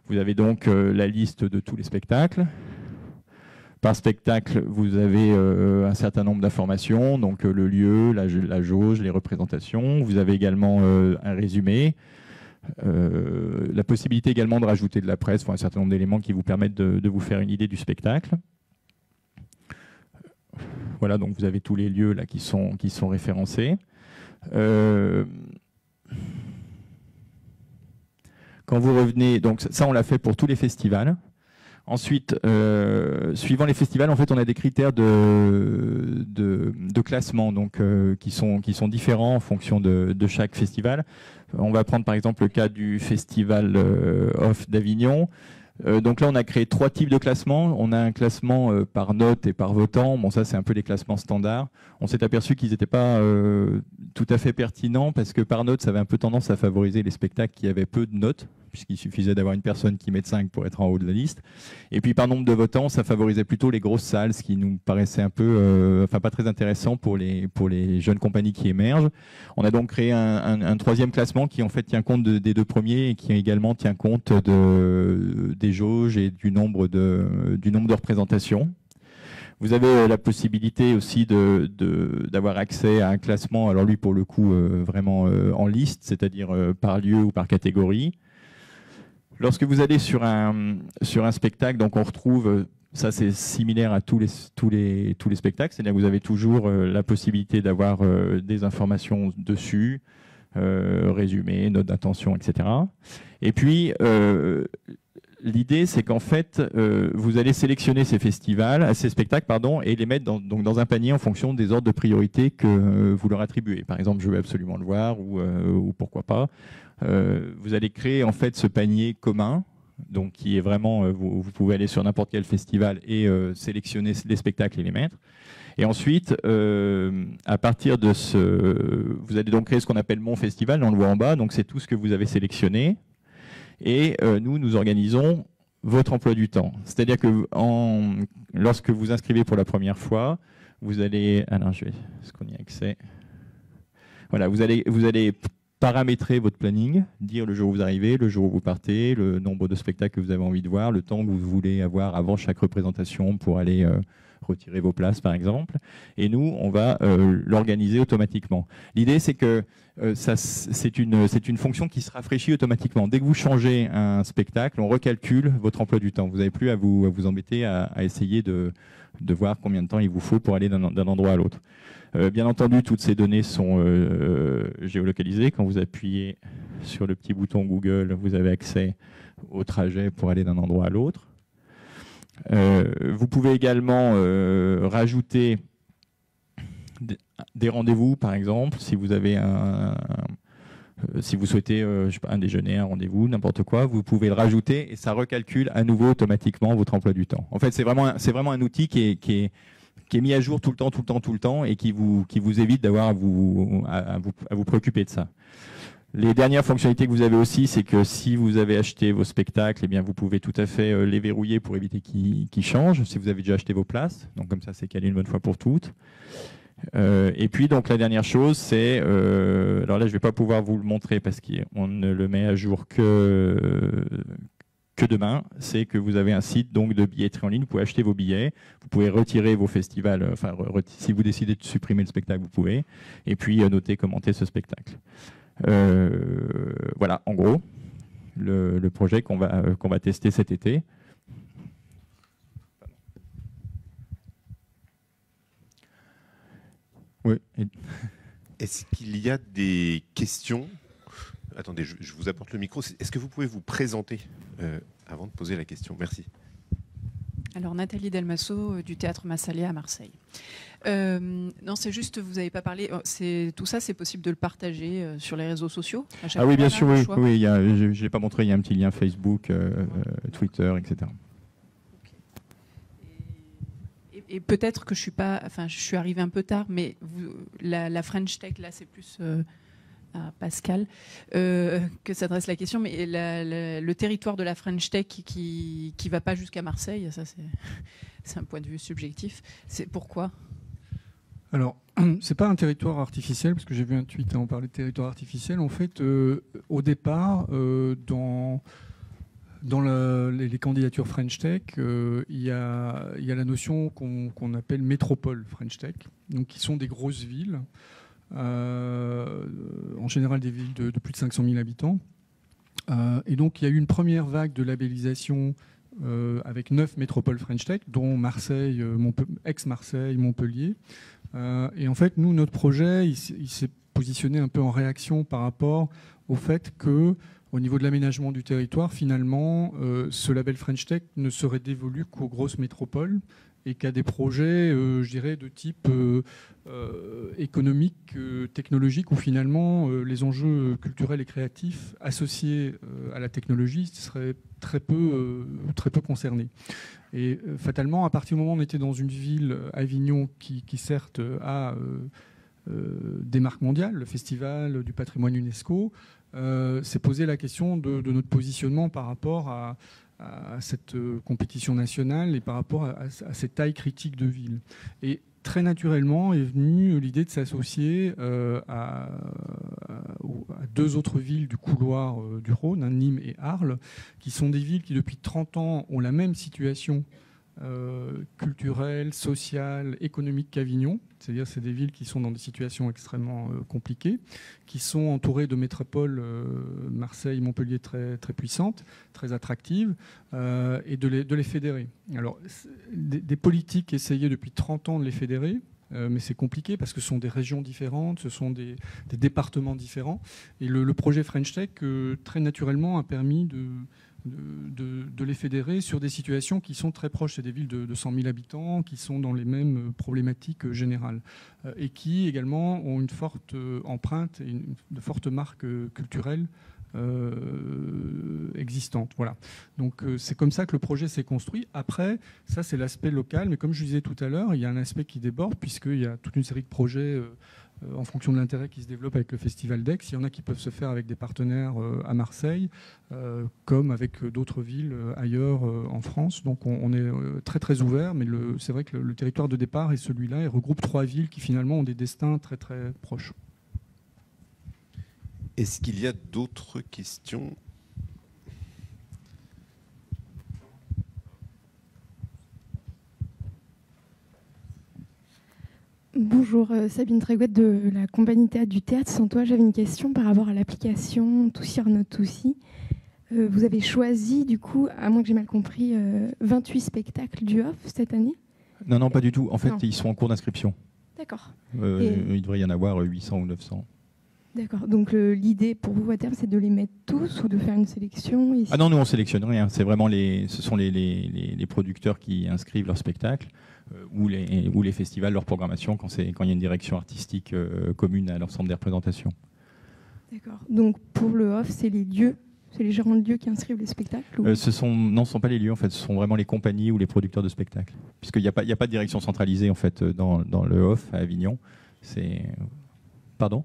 vous avez donc la liste de tous les spectacles. Par spectacle, vous avez un certain nombre d'informations, donc le lieu, la jauge, les représentations. Vous avez également un résumé, la possibilité également de rajouter de la presse, un certain nombre d'éléments qui vous permettent de vous faire une idée du spectacle. Voilà, donc vous avez tous les lieux là qui sont référencés. Quand vous revenez, donc ça on l'a fait pour tous les festivals. Ensuite, suivant les festivals, en fait, on a des critères de classement, donc qui sont différents en fonction de chaque festival. On va prendre par exemple le cas du festival Off d'Avignon. Donc là, on a créé 3 types de classements. On a un classement par note et par votant. Bon, ça, c'est un peu les classements standards. On s'est aperçu qu'ils n'étaient pas tout à fait pertinents parce que par note, ça avait un peu tendance à favoriser les spectacles qui avaient peu de notes, puisqu'il suffisait d'avoir une personne qui mette 5 pour être en haut de la liste. Et puis par nombre de votants, ça favorisait plutôt les grosses salles, ce qui nous paraissait un peu, enfin pas très intéressant pour les jeunes compagnies qui émergent. On a donc créé un 3e classement qui en fait tient compte des 2 premiers et qui également tient compte des jauges et du nombre de représentations. Vous avez la possibilité aussi d'avoir accès à un classement, alors lui pour le coup vraiment en liste, c'est-à-dire par lieu ou par catégorie. Lorsque vous allez sur un spectacle, donc on retrouve, ça c'est similaire à tous les spectacles, c'est-à-dire que vous avez toujours la possibilité d'avoir des informations dessus, résumé, notes d'intention, etc. Et puis, l'idée, c'est qu'en fait, vous allez sélectionner ces spectacles, et les mettre dans un panier en fonction des ordres de priorité que vous leur attribuez. Par exemple, je veux absolument le voir ou pourquoi pas. Vous allez créer en fait ce panier commun, donc qui est vraiment, vous pouvez aller sur n'importe quel festival et sélectionner les spectacles et les mettre. Et ensuite, à partir de vous allez donc créer ce qu'on appelle mon festival, on le voit en bas, donc c'est tout ce que vous avez sélectionné. Et nous organisons votre emploi du temps. C'est-à-dire que lorsque vous inscrivez pour la première fois, vous allez... Alors, est-ce qu'on y a accès? Voilà, vous allez paramétrer votre planning, dire le jour où vous arrivez, le jour où vous partez, le nombre de spectacles que vous avez envie de voir, le temps que vous voulez avoir avant chaque représentation pour aller retirer vos places, par exemple. Et nous, on va l'organiser automatiquement. L'idée, c'est que c'est une fonction qui se rafraîchit automatiquement. Dès que vous changez un spectacle, on recalcule votre emploi du temps. Vous n'avez plus à vous embêter à essayer de voir combien de temps il vous faut pour aller d'un endroit à l'autre. Bien entendu, toutes ces données sont géolocalisées. Quand vous appuyez sur le petit bouton Google, vous avez accès au trajet pour aller d'un endroit à l'autre. Vous pouvez également rajouter des rendez-vous, par exemple, si vous avez si vous souhaitez je sais pas, un déjeuner, un rendez-vous, n'importe quoi, vous pouvez le rajouter et ça recalcule à nouveau automatiquement votre emploi du temps. En fait, c'est vraiment un outil qui est mis à jour tout le temps et qui vous évite d'avoir à vous préoccuper de ça. Les dernières fonctionnalités que vous avez aussi, c'est que si vous avez acheté vos spectacles, eh bien vous pouvez tout à fait les verrouiller pour éviter qu'ils changent, si vous avez déjà acheté vos places. Donc comme ça, c'est calé une bonne fois pour toutes. Et puis donc la dernière chose, c'est... alors là, je ne vais pas pouvoir vous le montrer parce qu'on ne le met à jour que demain, c'est que vous avez un site donc de billetterie en ligne, vous pouvez acheter vos billets, vous pouvez retirer vos festivals, enfin si vous décidez de supprimer le spectacle, vous pouvez, et puis noter, commenter ce spectacle. Voilà, en gros, le projet qu'on va tester cet été. Oui. Est-ce qu'il y a des questions? Attendez, je vous apporte le micro. Est-ce que vous pouvez vous présenter avant de poser la question? Merci. Alors, Nathalie Delmasso du Théâtre Massalia à Marseille. Non, c'est juste, vous n'avez pas parlé. Tout ça, c'est possible de le partager sur les réseaux sociaux? Ah oui, bien sûr, oui. Je ne l'ai pas montré, il y a un petit lien Facebook, Twitter, etc. Et peut-être que je suis arrivée un peu tard, mais la French Tech, là, c'est plus à Pascal que s'adresse la question, mais le territoire de la French Tech qui va pas jusqu'à Marseille, ça c'est un point de vue subjectif. C'est pourquoi? Alors, c'est pas un territoire artificiel, parce que j'ai vu un tweet en parler de territoire artificiel. En fait, au départ, dans les candidatures French Tech, il y a la notion qu'on appelle métropole French Tech, donc qui sont des grosses villes, en général des villes de plus de 500 000 habitants. Et donc il y a eu une première vague de labellisation avec 9 métropoles French Tech, dont Marseille, ex-Marseille, Montpellier. Et en fait, nous, notre projet, il s'est positionné un peu en réaction par rapport au fait que, au niveau de l'aménagement du territoire, finalement, ce label French Tech ne serait dévolu qu'aux grosses métropoles et qu'à des projets, je dirais, de type économique, technologique, où finalement les enjeux culturels et créatifs associés à la technologie seraient très peu concernés. Et fatalement, à partir du moment où on était dans une ville, Avignon, qui certes a des marques mondiales, le Festival du patrimoine UNESCO, s'est posé la question de notre positionnement par rapport à cette compétition nationale et par rapport à cette taille critique de ville. Et très naturellement est venue l'idée de s'associer à 2 autres villes du couloir du Rhône, Nîmes et Arles, qui sont des villes qui depuis 30 ans ont la même situation culturelle, sociale, économique qu'Avignon. C'est-à-dire c'est des villes qui sont dans des situations extrêmement compliquées, qui sont entourées de métropoles, Marseille, Montpellier, très, très puissantes, très attractives, et de les fédérer. Alors, des politiques essayaient depuis 30 ans de les fédérer, mais c'est compliqué parce que ce sont des régions différentes, ce sont des départements différents. Et le projet French Tech, très naturellement, a permis de les fédérer sur des situations qui sont très proches. C'est des villes de 100 000 habitants qui sont dans les mêmes problématiques générales et qui également ont une forte empreinte et de fortes marques culturelles existantes. Voilà. Donc c'est comme ça que le projet s'est construit. Après, ça c'est l'aspect local, mais comme je disais tout à l'heure, il y a un aspect qui déborde puisqu'il y a toute une série de projets en fonction de l'intérêt qui se développe avec le Festival d'Aix. Il y en a qui peuvent se faire avec des partenaires à Marseille, comme avec d'autres villes ailleurs en France. Donc on est très très ouvert, mais c'est vrai que le territoire de départ est celui-là et regroupe 3 villes qui finalement ont des destins très très proches. Est-ce qu'il y a d'autres questions ? Bonjour, Sabine Tréguet de la compagnie Théâtre du Théâtre Sans Toi. J'avais une question par rapport à l'application Toussi Arnaud Toussi. Vous avez choisi, du coup, à moins que j'ai mal compris, 28 spectacles du off cette année ? Non, pas du tout. En fait, Non. ils sont en cours d'inscription. D'accord. Il devrait y en avoir 800 ou 900. D'accord. Donc l'idée pour vous à terme, c'est de les mettre tous ou de faire une sélection ici ? Ah non, nous on sélectionne rien. C'est vraiment ce sont les producteurs qui inscrivent leurs spectacles ou les festivals, leur programmation quand il y a une direction artistique commune à l'ensemble des représentations. D'accord. Donc pour le off, c'est les lieux, c'est les gérants de lieux qui inscrivent les spectacles ou... Non, ce ne sont pas les lieux en fait. Ce sont vraiment les compagnies ou les producteurs de spectacles. Puisqu'il n'y a pas de direction centralisée en fait dans le off à Avignon. Pardon ?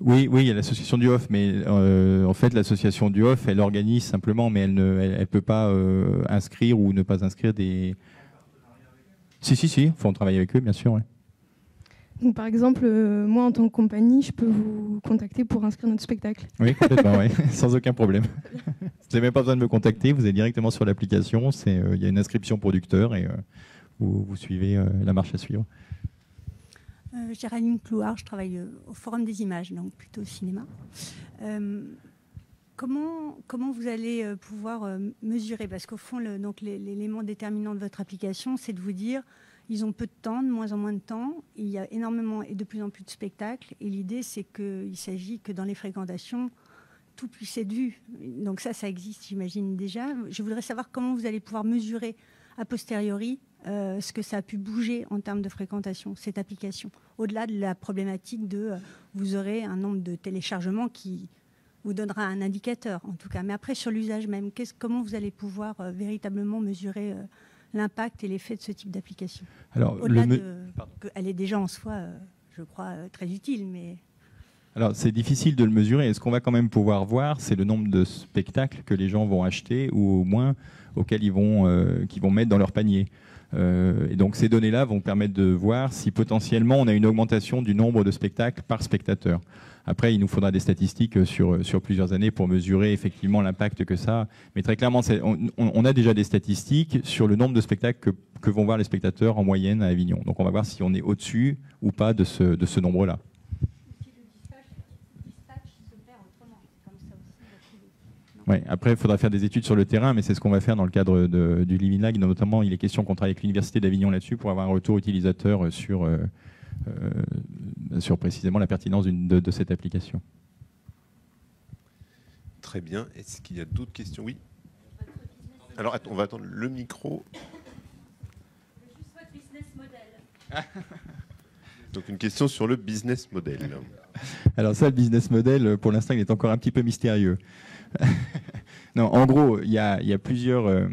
Oui, il y a l'association du off, mais en fait, l'association du off, elle organise simplement, mais elle ne peut pas inscrire ou ne pas inscrire des... Si, faut travailler avec eux, bien sûr. Ouais. Donc par exemple, moi en tant que compagnie, je peux vous contacter pour inscrire notre spectacle ? Oui, complètement, ouais. Sans aucun problème. Vous n'avez même pas besoin de me contacter, vous allez directement sur l'application, il y a une inscription producteur et vous suivez la marche à suivre. Géraldine Clouard, je travaille au Forum des images, donc plutôt au cinéma. Comment vous allez pouvoir mesurer ? Parce qu'au fond, l'élément déterminant de votre application, c'est de vous dire, ils ont peu de temps, de moins en moins de temps, il y a énormément et de plus en plus de spectacles, et l'idée, c'est qu'il s'agit que dans les fréquentations, tout puisse être vu. Donc ça existe, j'imagine déjà. Je voudrais savoir comment vous allez pouvoir mesurer a posteriori ce que ça a pu bouger en termes de fréquentation, cette application. Au-delà de la problématique vous aurez un nombre de téléchargements qui vous donnera un indicateur, en tout cas. Mais après, sur l'usage même, comment vous allez pouvoir véritablement mesurer l'impact et l'effet de ce type d'application ? Alors, au-delà qu'elle est déjà en soi, je crois, très utile, mais... Alors, c'est difficile de le mesurer. Et ce qu'on va quand même pouvoir voir, c'est le nombre de spectacles que les gens vont acheter ou au moins auxquels qu'ils vont mettre dans leur panier. Et donc, ces données-là vont permettre de voir si potentiellement on a une augmentation du nombre de spectacles par spectateur. Après, il nous faudra des statistiques sur plusieurs années pour mesurer effectivement l'impact que ça a. Mais très clairement, on a déjà des statistiques sur le nombre de spectacles que vont voir les spectateurs en moyenne à Avignon. Donc, on va voir si on est au-dessus ou pas de ce nombre-là. Ouais, après, il faudra faire des études sur le terrain, mais c'est ce qu'on va faire dans le cadre du Living Lag. Notamment, il est question qu'on travaille avec l'Université d'Avignon là-dessus pour avoir un retour utilisateur sur sur précisément la pertinence de cette application. Très bien. Est-ce qu'il y a d'autres questions? Oui. Alors, on va attendre le micro. Juste votre business model. Donc, une question sur le business model. Alors ça, le business model, pour l'instant, il est encore un petit peu mystérieux. Non, en gros, il y a plusieurs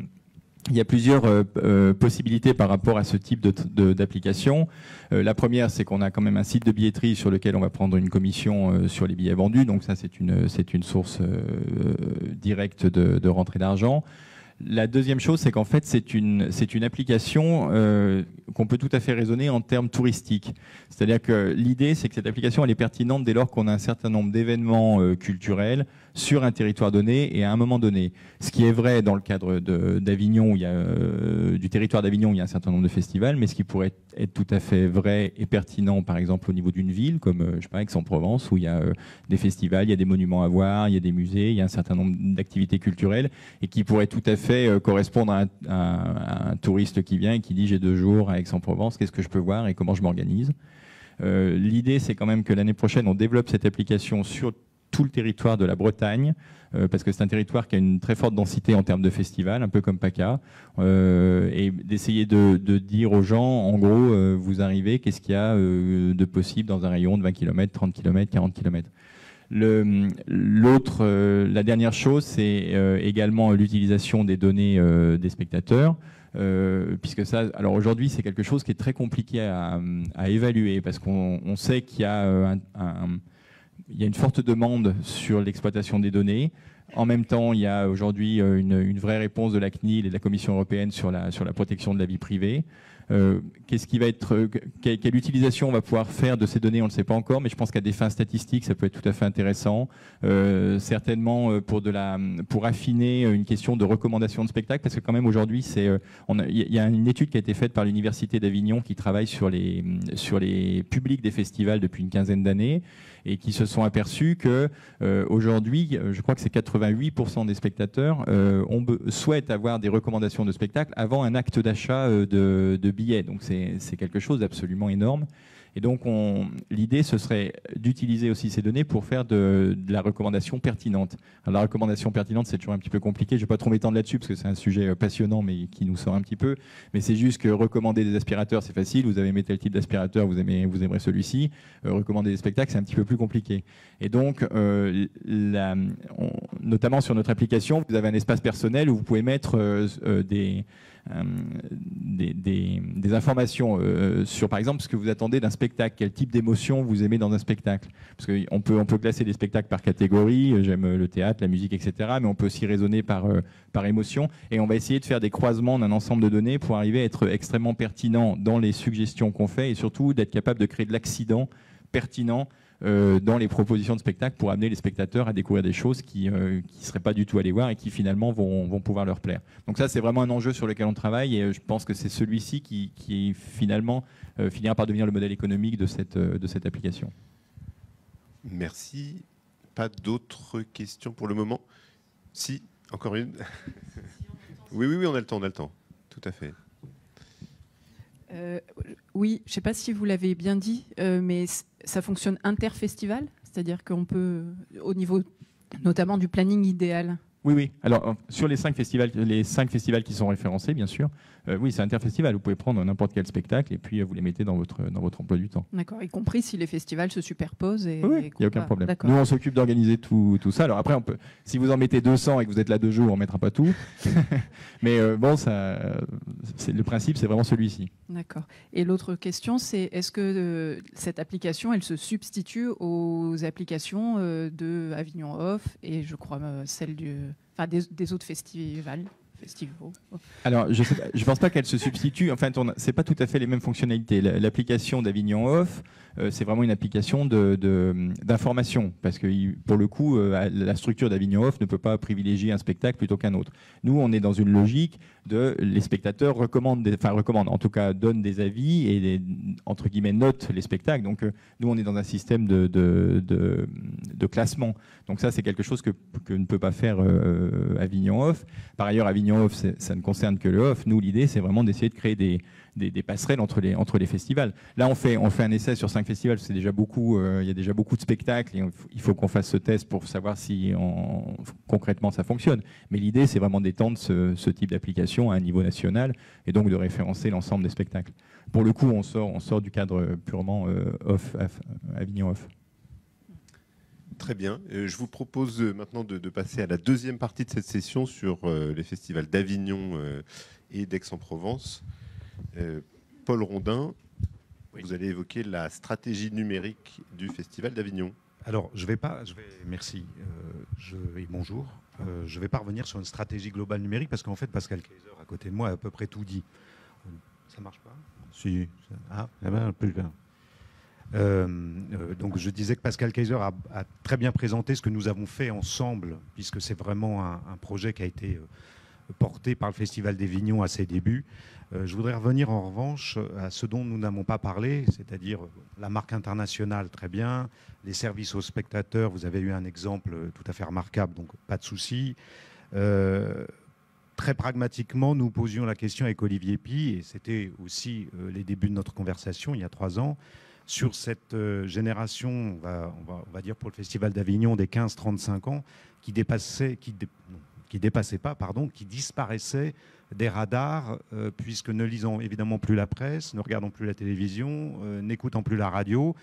possibilités par rapport à ce type d'application. La première, c'est qu'on a quand même un site de billetterie sur lequel on va prendre une commission sur les billets vendus. Donc ça, c'est une source directe de rentrée d'argent. La deuxième chose, c'est qu'en fait, c'est une application qu'on peut tout à fait raisonner en termes touristiques. C'est-à-dire que l'idée, c'est que cette application, elle est pertinente dès lors qu'on a un certain nombre d'événements culturels sur un territoire donné et à un moment donné. Ce qui est vrai dans le cadre d'Avignon, du territoire d'Avignon, où il y a un certain nombre de festivals, mais ce qui pourrait être tout à fait vrai et pertinent, par exemple, au niveau d'une ville, comme je sais pas, Aix-en-Provence, où il y a des festivals, il y a des monuments à voir, il y a des musées, il y a un certain nombre d'activités culturelles, et qui pourraient tout à fait correspondre à un touriste qui vient et qui dit j'ai 2 jours à Aix-en-Provence, qu'est-ce que je peux voir et comment je m'organise. L'idée, c'est quand même que l'année prochaine, on développe cette application sur tout le territoire de la Bretagne, parce que c'est un territoire qui a une très forte densité en termes de festivals, un peu comme PACA, et d'essayer de dire aux gens, en gros, vous arrivez, qu'est-ce qu'il y a de possible dans un rayon de 20 km, 30 km, 40 km. La dernière chose, c'est également l'utilisation des données des spectateurs, puisque ça, alors aujourd'hui, c'est quelque chose qui est très compliqué à évaluer, parce qu'on sait qu'il y a il y a une forte demande sur l'exploitation des données. En même temps, il y a aujourd'hui une vraie réponse de la CNIL et de la Commission européenne sur la protection de la vie privée. Qu'est-ce qui va être, quelle utilisation on va pouvoir faire de ces données, on ne le sait pas encore, mais je pense qu'à des fins statistiques, ça peut être tout à fait intéressant. Certainement pour affiner une question de recommandation de spectacle, parce que quand même aujourd'hui, il y a une étude qui a été faite par l'Université d'Avignon qui travaille sur les publics des festivals depuis une quinzaine d'années, et qui se sont aperçus que aujourd'hui, je crois que c'est 88% des spectateurs souhaitent avoir des recommandations de spectacle avant un acte d'achat de billets. Donc c'est quelque chose d'absolument énorme. Et donc l'idée, ce serait d'utiliser aussi ces données pour faire de la recommandation pertinente. Alors la recommandation pertinente, c'est toujours un petit peu compliqué. Je ne vais pas trop m'étendre là-dessus parce que c'est un sujet passionnant mais qui nous sort un petit peu. Mais c'est juste que recommander des aspirateurs, c'est facile. Vous avez aimé tel type d'aspirateur, vous aimerez celui-ci. Recommander des spectacles, c'est un petit peu plus compliqué. Et donc, notamment sur notre application, vous avez un espace personnel où vous pouvez mettre des informations sur, par exemple, ce que vous attendez d'un spectacle, quel type d'émotion vous aimez dans un spectacle. Parce qu'on peut classer les spectacles par catégorie, j'aime le théâtre, la musique, etc. Mais on peut aussi raisonner par émotion. Et on va essayer de faire des croisements d'un ensemble de données pour arriver à être extrêmement pertinent dans les suggestions qu'on fait et surtout d'être capable de créer de l'accident pertinent dans les propositions de spectacle pour amener les spectateurs à découvrir des choses qui ne seraient pas du tout allés voir et qui finalement vont pouvoir leur plaire. Donc ça, c'est vraiment un enjeu sur lequel on travaille et je pense que c'est celui-ci qui finalement finira par devenir le modèle économique de cette application. Merci. Pas d'autres questions pour le moment? Si, encore une. Oui, on a le temps. Tout à fait. Oui, je ne sais pas si vous l'avez bien dit, mais ça fonctionne interfestival, c'est-à-dire qu'on peut, au niveau notamment du planning idéal. Oui. Alors, sur les 5 festivals qui sont référencés, bien sûr, oui, c'est interfestival. Vous pouvez prendre n'importe quel spectacle et puis vous les mettez dans votre emploi du temps. D'accord, y compris si les festivals se superposent. Oui, il n'y a aucun problème. Nous, on s'occupe d'organiser tout ça. Alors après, si vous en mettez 200 et que vous êtes là 2 jours, on ne mettra pas tout. Mais le principe, c'est vraiment celui-ci. D'accord. Et l'autre question, c'est est-ce que cette application, elle se substitue aux applications de Avignon Off et je crois celle des autres festivals? Alors, je ne pense pas qu'elle se substitue. Enfin, c'est pas tout à fait les mêmes fonctionnalités. L'application d'Avignon Off, c'est vraiment une application d'information, parce que pour le coup, la structure d'Avignon Off ne peut pas privilégier un spectacle plutôt qu'un autre. Nous, on est dans une logique les spectateurs recommandent, en tout cas donnent des avis et entre guillemets notent les spectacles. Donc, nous, on est dans un système de classement. Donc ça, c'est quelque chose que ne peut pas faire Avignon Off. Par ailleurs, Avignon Avignon Off, ça ne concerne que le off. Nous, l'idée, c'est vraiment d'essayer de créer des passerelles entre les festivals. Là, on fait un essai sur 5 festivals, c'est déjà beaucoup. Il y a déjà beaucoup de spectacles et il faut qu'on fasse ce test pour savoir si concrètement ça fonctionne. Mais l'idée, c'est vraiment d'étendre ce type d'application à un niveau national et donc de référencer l'ensemble des spectacles. Pour le coup, on sort du cadre purement off, Avignon Off. Très bien. Je vous propose maintenant de passer à la deuxième partie de cette session sur les festivals d'Avignon et d'Aix-en-Provence. Paul Rondin, vous allez évoquer la stratégie numérique du Festival d'Avignon. Alors, merci et bonjour. Je vais pas revenir sur une stratégie globale numérique parce qu'en fait, Pascal Kaiser, à côté de moi, a à peu près tout dit. Ça marche pas ? Si. Ah, un peu bien. Donc je disais que Pascal Kaiser a très bien présenté ce que nous avons fait ensemble, puisque c'est vraiment un projet qui a été porté par le Festival d'Avignon à ses débuts. Je voudrais revenir en revanche à ce dont nous n'avons pas parlé, c'est-à-dire la marque internationale, très bien, les services aux spectateurs, vous avez eu un exemple tout à fait remarquable, donc pas de souci. Très pragmatiquement, nous posions la question avec Olivier Py, et c'était aussi les débuts de notre conversation il y a 3 ans, sur cette génération, on va dire pour le Festival d'Avignon, des 15-35 ans, qui disparaissaient des radars, puisque ne lisant évidemment plus la presse, ne regardant plus la télévision, n'écoutant plus la radio,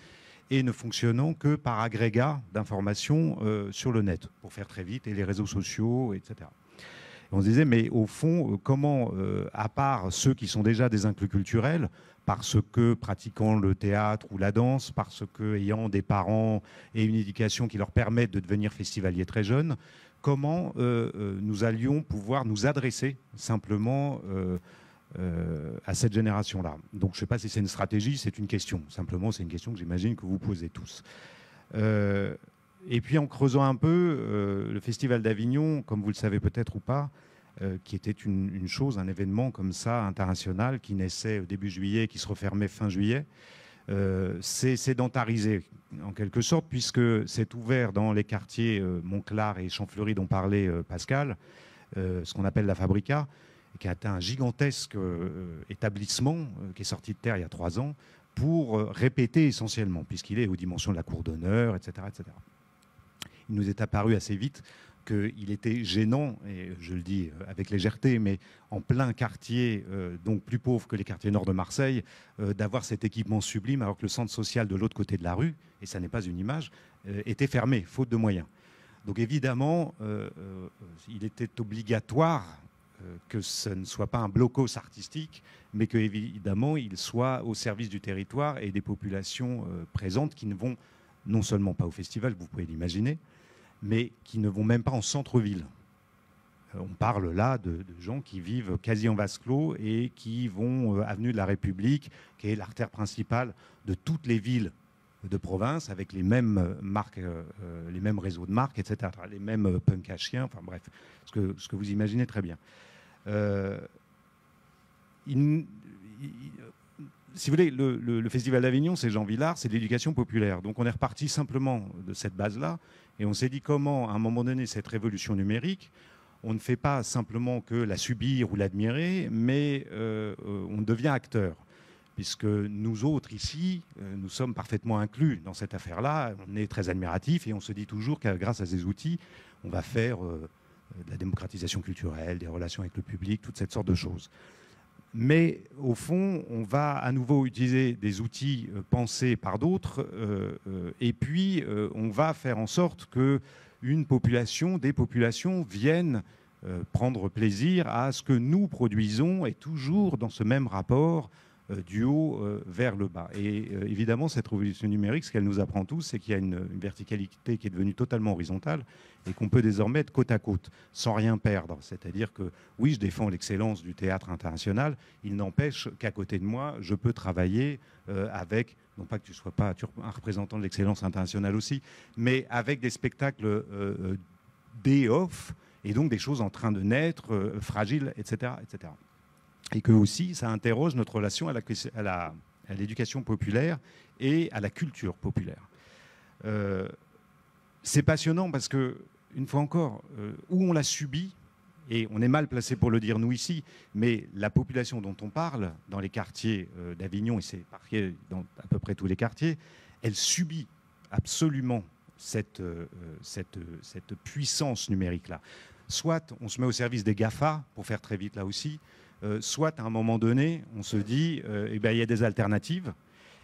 et ne fonctionnant que par agrégat d'informations sur le net, pour faire très vite, et les réseaux sociaux, etc. On se disait, mais au fond, comment, à part ceux qui sont déjà des inclus culturels, parce que pratiquant le théâtre ou la danse, parce que ayant des parents et une éducation qui leur permettent de devenir festivaliers très jeunes, comment nous allions pouvoir nous adresser simplement à cette génération-là. Donc je ne sais pas si c'est une stratégie, c'est une question. Simplement, c'est une question que j'imagine que vous posez tous. Et puis en creusant un peu, le Festival d'Avignon, comme vous le savez peut-être ou pas, qui était une chose, un événement comme ça, international, qui naissait au début juillet, qui se refermait fin juillet, c'est sédentarisé en quelque sorte, puisque c'est ouvert dans les quartiers Montclar et Champfleury dont parlait Pascal, ce qu'on appelle la Fabrica, qui a atteint un gigantesque établissement qui est sorti de terre il y a 3 ans, pour répéter essentiellement, puisqu'il est aux dimensions de la cour d'honneur, etc., etc. Il nous est apparu assez vite qu'il était gênant, et je le dis avec légèreté, mais en plein quartier, donc plus pauvre que les quartiers nord de Marseille, d'avoir cet équipement sublime, alors que le centre social de l'autre côté de la rue, et ça n'est pas une image, était fermé, faute de moyens. Donc évidemment, il était obligatoire que ce ne soit pas un blocos artistique, mais que évidemment il soit au service du territoire et des populations présentes qui ne vont non seulement pas au festival, vous pouvez l'imaginer, mais qui ne vont même pas en centre-ville. On parle là de gens qui vivent quasi en vase clos et qui vont avenue de la République, qui est l'artère principale de toutes les villes de province, avec les mêmes marques, les mêmes réseaux de marques, etc., les mêmes punk à chiens, enfin bref, ce que vous imaginez très bien. Si vous voulez, le Festival d'Avignon, c'est Jean Vilar, c'est de l'éducation populaire. Donc on est reparti simplement de cette base-là, et on s'est dit comment, à un moment donné, cette révolution numérique, on ne fait pas simplement que la subir ou l'admirer, mais on devient acteur. Puisque nous autres ici, nous sommes parfaitement inclus dans cette affaire-là, on est très admiratifs, et on se dit toujours que grâce à ces outils, on va faire de la démocratisation culturelle, des relations avec le public, toute cette sorte de choses. Mais au fond, on va à nouveau utiliser des outils pensés par d'autres, et puis on va faire en sorte que des populations viennent prendre plaisir à ce que nous produisons, et toujours dans ce même rapport du haut vers le bas. Et évidemment, cette révolution numérique, ce qu'elle nous apprend tous, c'est qu'il y a une verticalité qui est devenue totalement horizontale et qu'on peut désormais être côte à côte, sans rien perdre. C'est-à-dire que, oui, je défends l'excellence du théâtre international, il n'empêche qu'à côté de moi, je peux travailler avec, non pas que tu sois pas un représentant de l'excellence internationale aussi, mais avec des spectacles day-off, et donc des choses en train de naître, fragiles, etc., etc. Et que aussi, ça interroge notre relation à l'éducation populaire et à la culture populaire. C'est passionnant parce que, une fois encore, où on l'a subi, Et on est mal placé pour le dire, nous, ici, mais la population dont on parle, dans les quartiers d'Avignon, et c'est pareil dans à peu près tous les quartiers, elle subit absolument cette puissance numérique-là. Soit on se met au service des GAFA, pour faire très vite là aussi, soit à un moment donné, on se dit, il y a des alternatives.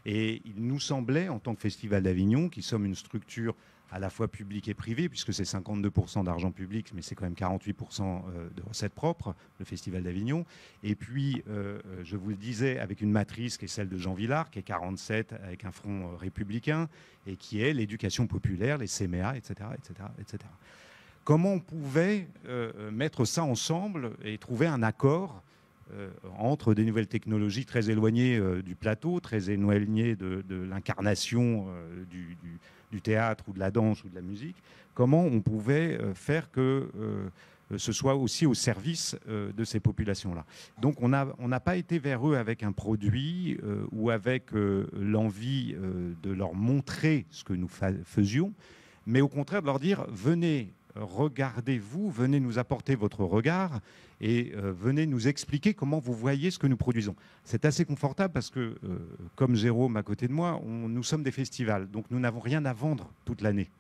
Et il nous semblait, en tant que Festival d'Avignon, qui sommes une structure à la fois publique et privée, puisque c'est 52% d'argent public, mais c'est quand même 48% de recettes propres, le Festival d'Avignon. Et puis, je vous le disais, avec une matrice qui est celle de Jean Villard, qui est 47, avec un front républicain, et qui est l'éducation populaire, les CMA, etc., etc., etc. Comment on pouvait mettre ça ensemble et trouver un accord entre des nouvelles technologies très éloignées du plateau, très éloignées de l'incarnation du théâtre ou de la danse ou de la musique, comment on pouvait faire que ce soit aussi au service de ces populations-là. Donc on n'a pas été vers eux avec un produit ou avec l'envie de leur montrer ce que nous faisions, mais au contraire de leur dire « venez, regardez-vous, venez nous apporter votre regard et venez nous expliquer comment vous voyez ce que nous produisons. » C'est assez confortable parce que, comme Jérôme à côté de moi, nous sommes des festivals, donc nous n'avons rien à vendre toute l'année.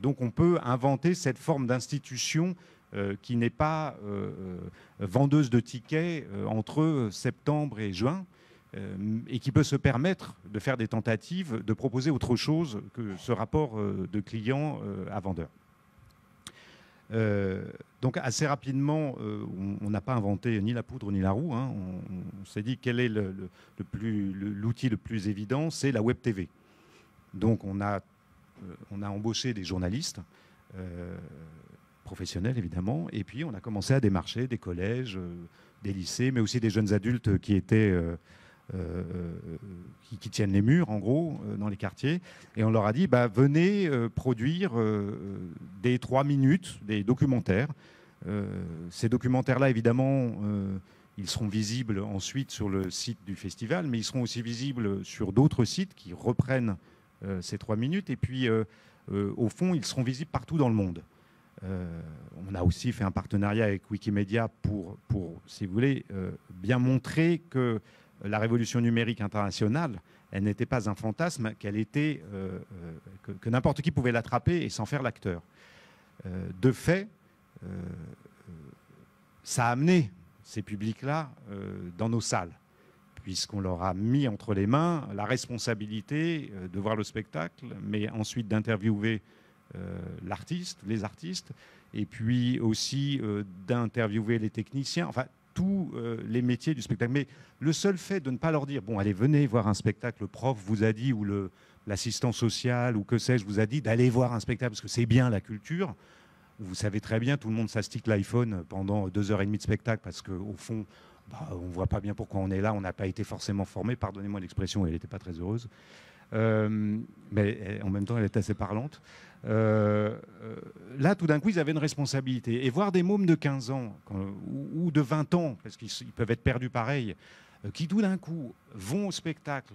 Donc on peut inventer cette forme d'institution qui n'est pas vendeuse de tickets entre septembre et juin, et qui peut se permettre de faire des tentatives, de proposer autre chose que ce rapport de client à vendeur. Donc assez rapidement, on n'a pas inventé ni la poudre ni la roue. Hein. On s'est dit quel est l'outil le plus évident, c'est la web TV. Donc on a embauché des journalistes professionnels évidemment, et puis on a commencé à démarcher des collèges, des lycées, mais aussi des jeunes adultes qui étaient qui tiennent les murs, en gros, dans les quartiers. Et on leur a dit, venez produire des 3 minutes, des documentaires. Ces documentaires-là, évidemment, ils seront visibles ensuite sur le site du festival, mais ils seront aussi visibles sur d'autres sites qui reprennent ces 3 minutes. Et puis, au fond, ils seront visibles partout dans le monde. On a aussi fait un partenariat avec Wikimedia pour si vous voulez, bien montrer que la révolution numérique internationale, elle n'était pas un fantasme, qu'elle était que n'importe qui pouvait l'attraper et s'en faire l'acteur. De fait, ça a amené ces publics-là dans nos salles, puisqu'on leur a mis entre les mains la responsabilité de voir le spectacle, mais ensuite d'interviewer l'artiste, les artistes, et puis aussi d'interviewer les techniciens, enfin tous les métiers du spectacle. Mais le seul fait de ne pas leur dire, bon allez, venez voir un spectacle, le prof vous a dit, ou l'assistant social, ou que sais-je, vous a dit d'aller voir un spectacle, parce que c'est bien la culture. Vous savez très bien, tout le monde s'astique l'iPhone pendant 2h30 de spectacle, parce qu'au fond, on ne voit pas bien pourquoi on est là, on n'a pas été forcément formé, pardonnez-moi l'expression, elle n'était pas très heureuse. Mais en même temps, elle est assez parlante. Là, tout d'un coup, ils avaient une responsabilité. Et voir des mômes de 15 ans ou de 20 ans, parce qu'ils peuvent être perdus pareil, qui tout d'un coup vont au spectacle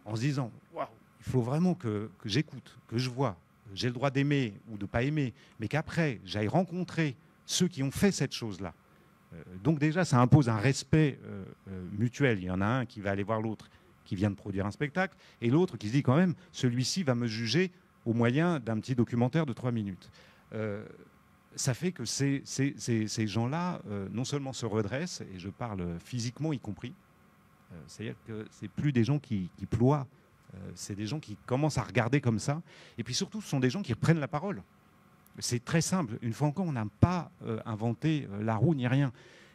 en se disant « Waouh, il faut vraiment que j'écoute, que je vois, j'ai le droit d'aimer ou de ne pas aimer, mais qu'après, j'aille rencontrer ceux qui ont fait cette chose-là. » Donc déjà, ça impose un respect mutuel. Il y en a un qui va aller voir l'autre qui vient de produire un spectacle, et l'autre qui se dit quand même, celui-ci va me juger au moyen d'un petit documentaire de 3 minutes. Ça fait que ces gens-là, non seulement se redressent, et je parle physiquement y compris, c'est-à-dire que c'est plus des gens qui ploient, c'est des gens qui commencent à regarder comme ça, et puis surtout, ce sont des gens qui reprennent la parole. C'est très simple. Une fois encore, on n'a pas inventé la roue ni rien,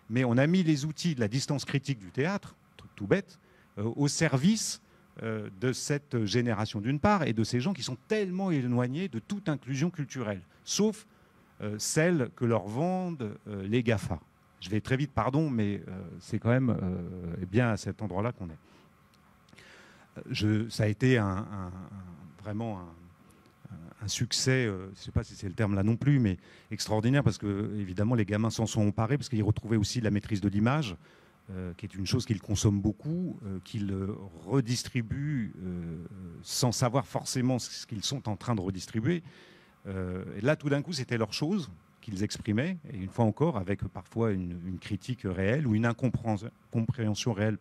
mais on a mis les outils de la distance critique du théâtre, truc tout bête, au service de cette génération d'une part, et de ces gens qui sont tellement éloignés de toute inclusion culturelle, sauf celle que leur vendent les GAFA. Je vais très vite, pardon, mais c'est quand même bien à cet endroit-là qu'on est. Ça a été vraiment un succès, je ne sais pas si c'est le terme là non plus, mais extraordinaire, parce que évidemment les gamins s'en sont emparés, parce qu'ils retrouvaient aussi la maîtrise de l'image, qui est une chose qu'ils consomment beaucoup, qu'ils redistribuent sans savoir forcément ce qu'ils sont en train de redistribuer. Et là, tout d'un coup, c'était leur chose qu'ils exprimaient, et une fois encore avec parfois une critique réelle ou une incompréhension réelle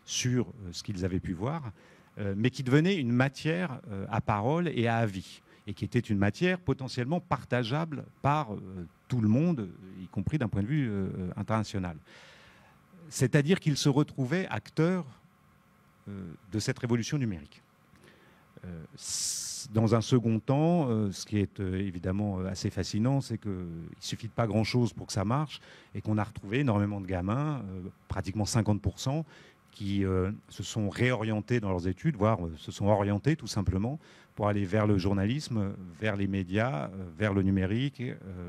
sur ce qu'ils avaient pu voir, mais qui devenait une matière à parole et à avis, et qui était une matière potentiellement partageable par tout le monde, y compris d'un point de vue international. C'est-à-dire qu'ils se retrouvaient acteurs de cette révolution numérique. Dans un second temps, ce qui est évidemment assez fascinant, c'est qu'il ne suffit de pas grand-chose pour que ça marche, et qu'on a retrouvé énormément de gamins, pratiquement 50%, qui se sont réorientés dans leurs études, voire se sont orientés tout simplement pour aller vers le journalisme, vers les médias, vers le numérique,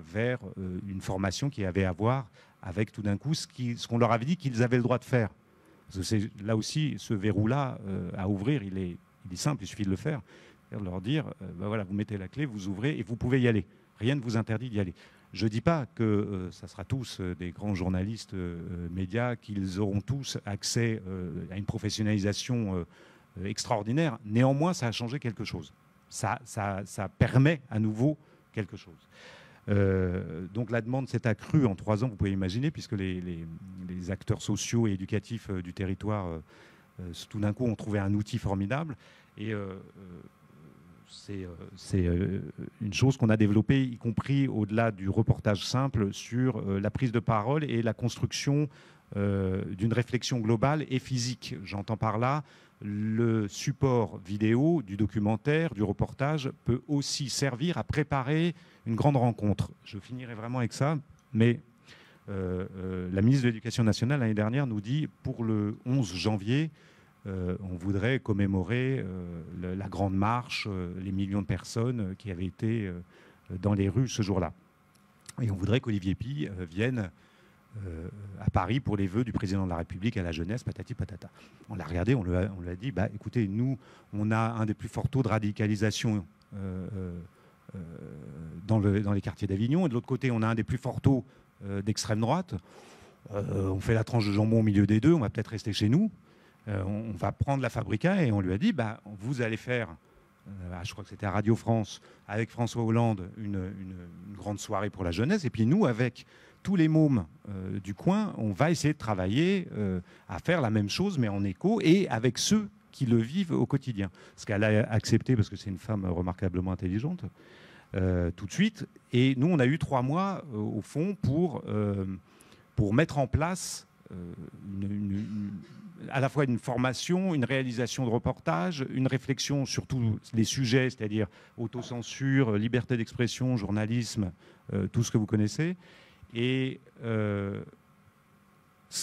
vers une formation qui avait à voir avec tout d'un coup ce qu'on leur avait dit qu'ils avaient le droit de faire. Parce que c'est là aussi, ce verrou-là à ouvrir, il est simple, il suffit de le faire. De leur dire, voilà, vous mettez la clé, vous ouvrez et vous pouvez y aller. Rien ne vous interdit d'y aller. Je ne dis pas que ça sera tous des grands journalistes médias, qu'ils auront tous accès à une professionnalisation extraordinaire. Néanmoins, ça a changé quelque chose. Ça permet à nouveau quelque chose. Donc la demande s'est accrue en 3 ans, vous pouvez imaginer, puisque les acteurs sociaux et éducatifs du territoire, tout d'un coup, ont trouvé un outil formidable. Et c'est une chose qu'on a développée, y compris au-delà du reportage simple, sur la prise de parole et la construction d'une réflexion globale et physique. J'entends par là le support vidéo du documentaire, du reportage, peut aussi servir à préparer une grande rencontre. Je finirai vraiment avec ça, mais la ministre de l'Éducation nationale, l'année dernière, nous dit, pour le 11 janvier, on voudrait commémorer la grande marche, les millions de personnes qui avaient été dans les rues ce jour-là. Et on voudrait qu'Olivier Py vienne à Paris pour les vœux du président de la République à la jeunesse, patati patata. On l'a regardé, on lui a dit, bah, écoutez, nous, on a un des plus forts taux de radicalisation dans les quartiers d'Avignon, et de l'autre côté, on a un des plus forts taux d'extrême droite. On fait la tranche de jambon au milieu des deux, on va peut-être rester chez nous. On va prendre la Fabrica, et on lui a dit, bah, vous allez faire, je crois que c'était à Radio France, avec François Hollande, une grande soirée pour la jeunesse, et puis nous, avec tous les mômes du coin, on va essayer de travailler à faire la même chose, mais en écho, et avec ceux qui le vivent au quotidien. Ce qu'elle a accepté, parce que c'est une femme remarquablement intelligente, tout de suite. Et nous, on a eu 3 mois, au fond, pour mettre en place à la fois une formation, une réalisation de reportage, une réflexion sur tous les sujets, c'est-à-dire autocensure, liberté d'expression, journalisme, tout ce que vous connaissez. Et ce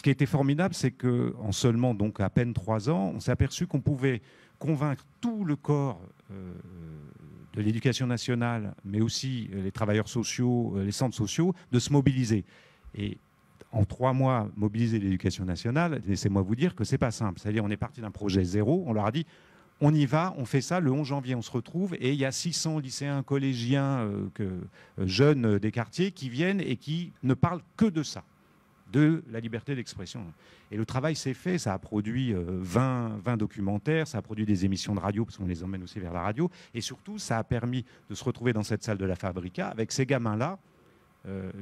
qui était formidable, c'est qu'en seulement donc à peine 3 ans, on s'est aperçu qu'on pouvait convaincre tout le corps de l'éducation nationale, mais aussi les travailleurs sociaux, les centres sociaux, de se mobiliser. Et en 3 mois, mobiliser l'éducation nationale, laissez-moi vous dire que c'est pas simple. C'est-à-dire, on est parti d'un projet zéro, on leur a dit, on y va, on fait ça, le 11 janvier, on se retrouve, et il y a 600 lycéens, collégiens, jeunes des quartiers qui viennent et qui ne parlent que de ça, de la liberté d'expression. Et le travail s'est fait, ça a produit 20 documentaires, ça a produit des émissions de radio, parce qu'on les emmène aussi vers la radio, et surtout, ça a permis de se retrouver dans cette salle de la Fabrica avec ces gamins-là,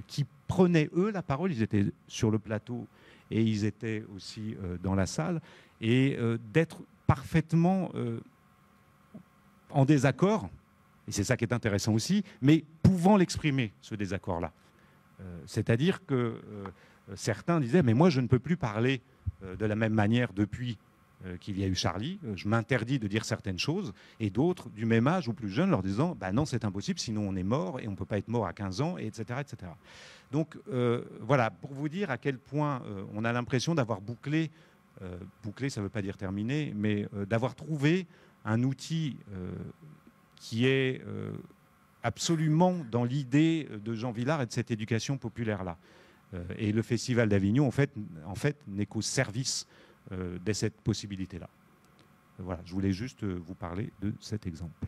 qui prenaient, eux, la parole. Ils étaient sur le plateau et ils étaient aussi dans la salle, et d'être parfaitement en désaccord, et c'est ça qui est intéressant aussi, mais pouvant l'exprimer, ce désaccord-là. C'est-à-dire que certains disaient, mais moi je ne peux plus parler de la même manière depuis qu'il y a eu Charlie, je m'interdis de dire certaines choses, et d'autres du même âge ou plus jeunes leur disant, bah non, c'est impossible, sinon on est mort, et on ne peut pas être mort à 15 ans, et etc. etc. Donc voilà, pour vous dire à quel point on a l'impression d'avoir bouclé, ça ne veut pas dire terminé, mais d'avoir trouvé un outil qui est absolument dans l'idée de Jean Vilar et de cette éducation populaire-là. Et le Festival d'Avignon, en fait n'est qu'au service de cette possibilité-là. Voilà, je voulais juste vous parler de cet exemple.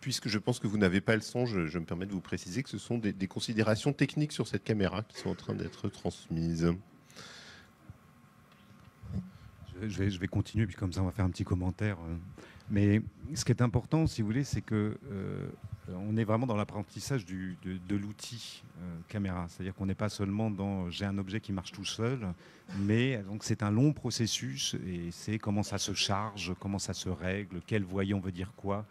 puisque je pense que vous n'avez pas le son, je me permets de vous préciser que ce sont des considérations techniques sur cette caméra qui sont en train d'être transmises. Je vais continuer, puis comme ça on va faire un petit commentaire. Mais ce qui est important, si vous voulez, c'est que on est vraiment dans l'apprentissage de l'outil caméra. C'est-à-dire qu'on n'est pas seulement dans j'ai un objet qui marche tout seul, mais donc c'est un long processus et c'est comment ça se charge, comment ça se règle, quel voyant veut dire quoi.